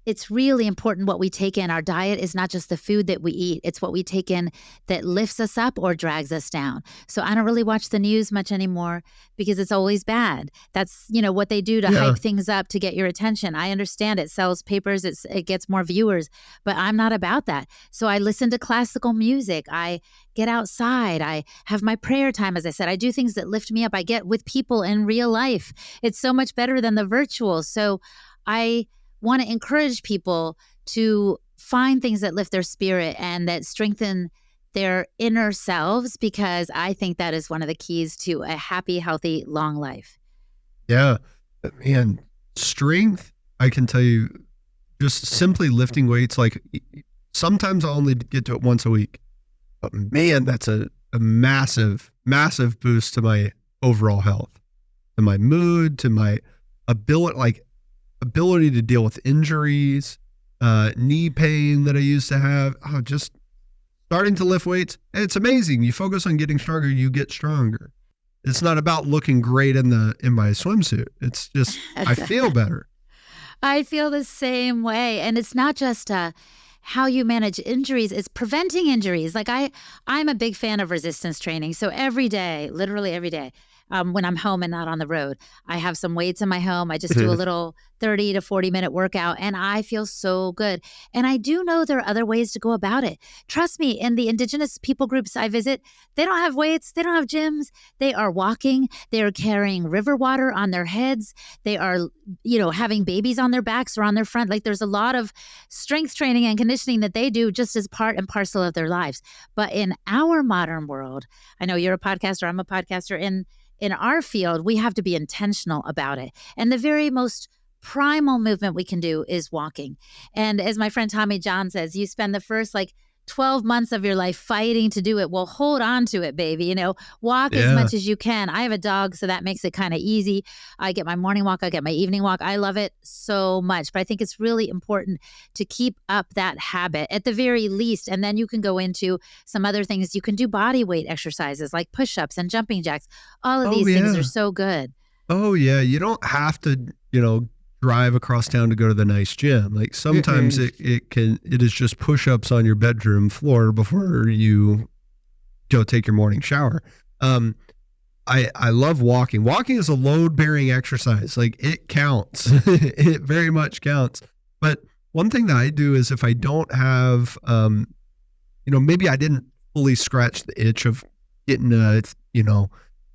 it's really important what we take in. Our diet is not just the food that we eat. It's what we take in that lifts us up or drags us down. So I don't really watch the news much anymore because it's always bad. That's, what they do to hype things up to get your attention. I understand it sells papers, it gets more viewers, but I'm not about that. So I listen to classical music. I get outside. I have my prayer time. As I said, I do things that lift me up. I get with people in real life. It's so much better than the virtual. So I want to encourage people to find things that lift their spirit and that strengthen their inner selves, because I think that is one of the keys to a happy, healthy, long life. Yeah. Man, strength, I can tell you, just simply lifting weights, like sometimes I'll only get to it once a week. But man, that's a massive, massive boost to my overall health, to my mood, to my ability to deal with injuries, knee pain that I used to have. Just starting to lift weights. It's amazing. You focus on getting stronger, you get stronger. It's not about looking great in my swimsuit. It's just, I feel better. I feel the same way. And it's not just how you manage injuries, it's preventing injuries. Like I'm a big fan of resistance training. So every day, literally every day, when I'm home and not on the road, I have some weights in my home. I just do a little 30 to 40 minute workout, and I feel so good. And I do know there are other ways to go about it. Trust me, in the indigenous people groups I visit, they don't have weights. They don't have gyms. They are walking. They are carrying river water on their heads. They are, having babies on their backs or on their front. Like, there's a lot of strength training and conditioning that they do just as part and parcel of their lives. But in our modern world, I know you're a podcaster, I'm a podcaster, in in our field, we have to be intentional about it. And the very most primal movement we can do is walking. And as my friend Tommy John says, you spend the first 12 months of your life fighting to do it. Well, hold on to it, baby. Walk as much as you can. I have a dog, so that makes it kind of easy. I get my morning walk. I get my evening walk. I love it so much. But I think it's really important to keep up that habit at the very least. And then you can go into some other things. You can do body weight exercises like push-ups and jumping jacks. All of these things are so good. Oh, yeah. You don't have to, drive across town to go to the nice gym. Like sometimes it is just push-ups on your bedroom floor before you go take your morning shower. I love walking. Walking is a load-bearing exercise. Like it counts. It very much counts. But one thing that I do is if I don't have, maybe I didn't fully scratch the itch of getting a,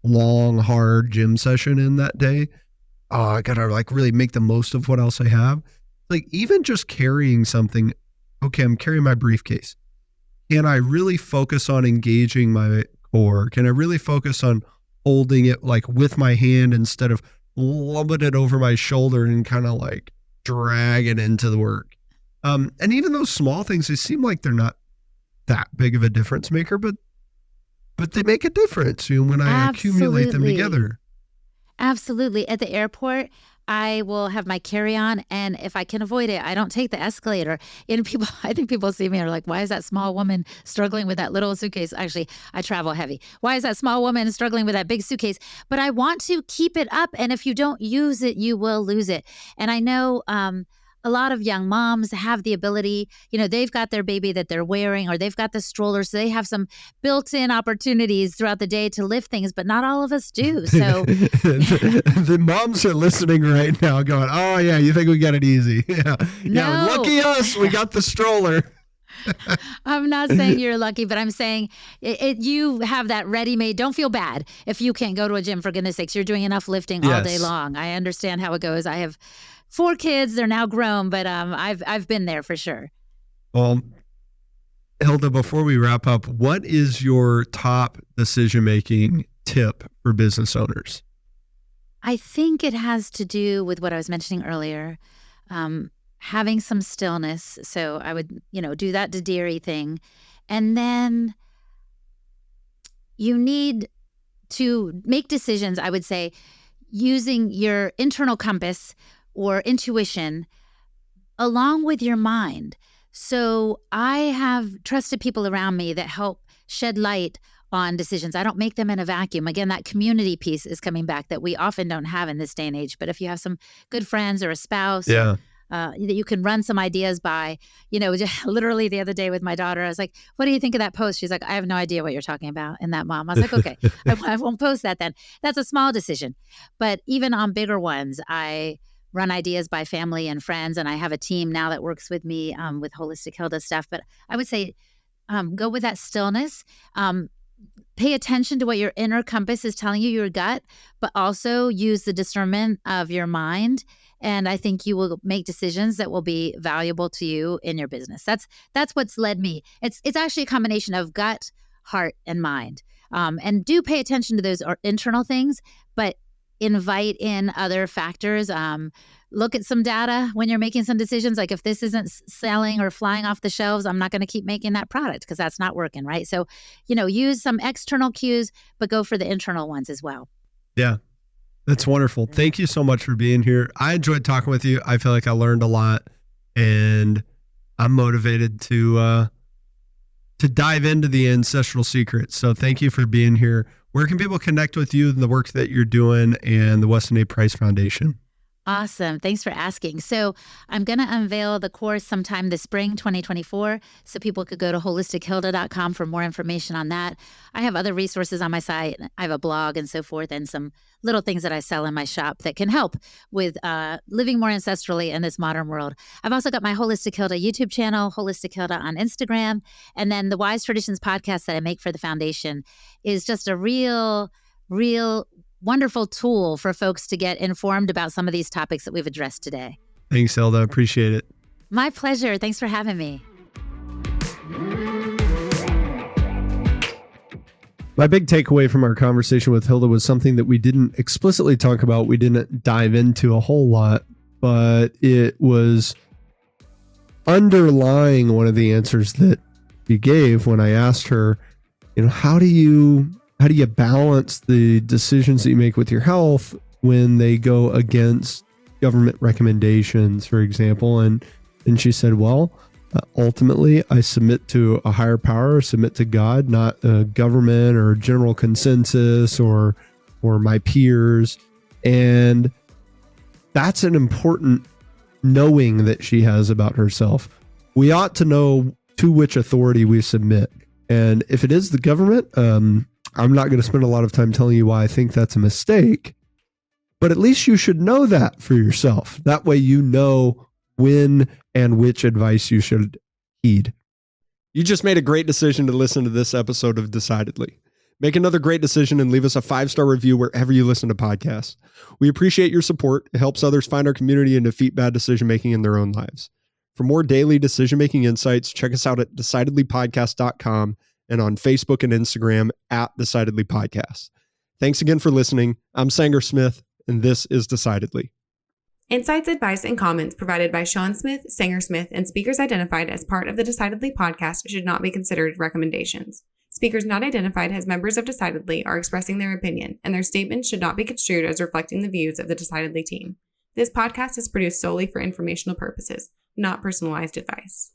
long, hard gym session in that day. Oh, I gotta really make the most of what else I have. Like even just carrying something. Okay, I'm carrying my briefcase. Can I really focus on engaging my core? Can I really focus on holding it with my hand instead of lumbing it over my shoulder and kind of drag it into the work? And even those small things, they seem like they're not that big of a difference maker, but they make a difference when I accumulate them together. Absolutely. At the airport, I will have my carry-on, and if I can avoid it, I don't take the escalator. I think people see me and are like, why is that small woman struggling with that little suitcase? Actually, I travel heavy. Why is that small woman struggling with that big suitcase? But I want to keep it up, and if you don't use it, you will lose it. And I know a lot of young moms have the ability, they've got their baby that they're wearing, or they've got the stroller, so they have some built-in opportunities throughout the day to lift things, but not all of us do. So the moms are listening right now going, oh yeah, you think we got it easy. Yeah. No. Yeah, lucky us, we got the stroller. I'm not saying you're lucky, but I'm saying you have that ready-made. Don't feel bad if you can't go to a gym, for goodness sakes. You're doing enough lifting all day long. I understand how it goes. I have 4 kids. They're now grown, but I've been there for sure. Well, Hilda, before we wrap up, what is your top decision-making tip for business owners? I think it has to do with what I was mentioning earlier, having some stillness. So I would, do that Dadiri thing. And then you need to make decisions, I would say, using your internal compass or intuition along with your mind. So I have trusted people around me that help shed light on decisions. I don't make them in a vacuum. Again, that community piece is coming back that we often don't have in this day and age. But if you have some good friends or a spouse that you can run some ideas by, just literally the other day with my daughter, I was like, what do you think of that post? She's like, I have no idea what you're talking about in that, Mom. I was like, okay, I won't post that then. That's a small decision. But even on bigger ones, I run ideas by family and friends, and I have a team now that works with me with Holistic Hilda stuff. But I would say go with that stillness. Pay attention to what your inner compass is telling you, your gut, but also use the discernment of your mind. And I think you will make decisions that will be valuable to you in your business. That's what's led me. It's actually a combination of gut, heart, and mind. And do pay attention to those internal things, but invite in other factors. Look at some data when you're making some decisions. Like if this isn't selling or flying off the shelves, I'm not going to keep making that product because that's not working, right? So, use some external cues, but go for the internal ones as well. Yeah, that's wonderful. Thank you so much for being here. I enjoyed talking with you. I feel like I learned a lot, and I'm motivated to dive into the ancestral secrets. So thank you for being here. Where can people connect with you and the work that you're doing and the Weston A. Price Foundation? Awesome. Thanks for asking. So I'm going to unveil the course sometime this spring, 2024. So people could go to holistichilda.com for more information on that. I have other resources on my site. I have a blog and so forth, and some little things that I sell in my shop that can help with living more ancestrally in this modern world. I've also got my Holistic Hilda YouTube channel, Holistic Hilda on Instagram. And then the Wise Traditions podcast that I make for the foundation is just a real wonderful tool for folks to get informed about some of these topics that we've addressed today. Thanks, Hilda. Appreciate it. My pleasure. Thanks for having me. My big takeaway from our conversation with Hilda was something that we didn't explicitly talk about. We didn't dive into a whole lot, but it was underlying one of the answers that she gave when I asked her, how do you balance the decisions that you make with your health when they go against government recommendations, for example? And she said, well, ultimately, I submit to a higher power, submit to God, not a government or general consensus or my peers. And that's an important knowing that she has about herself. We ought to know to which authority we submit. And if it is the government, I'm not going to spend a lot of time telling you why I think that's a mistake, but at least you should know that for yourself. That way you know when and which advice you should heed. You just made a great decision to listen to this episode of Decidedly. Make another great decision and leave us a 5-star review wherever you listen to podcasts. We appreciate your support. It helps others find our community and defeat bad decision-making in their own lives. For more daily decision-making insights, check us out at decidedlypodcast.com and on Facebook and Instagram at Decidedly Podcast. Thanks again for listening. I'm Sanger Smith, and this is Decidedly. Insights, advice, and comments provided by Sean Smith, Sanger Smith, and speakers identified as part of the Decidedly podcast should not be considered recommendations. Speakers not identified as members of Decidedly are expressing their opinion, and their statements should not be construed as reflecting the views of the Decidedly team. This podcast is produced solely for informational purposes, not personalized advice.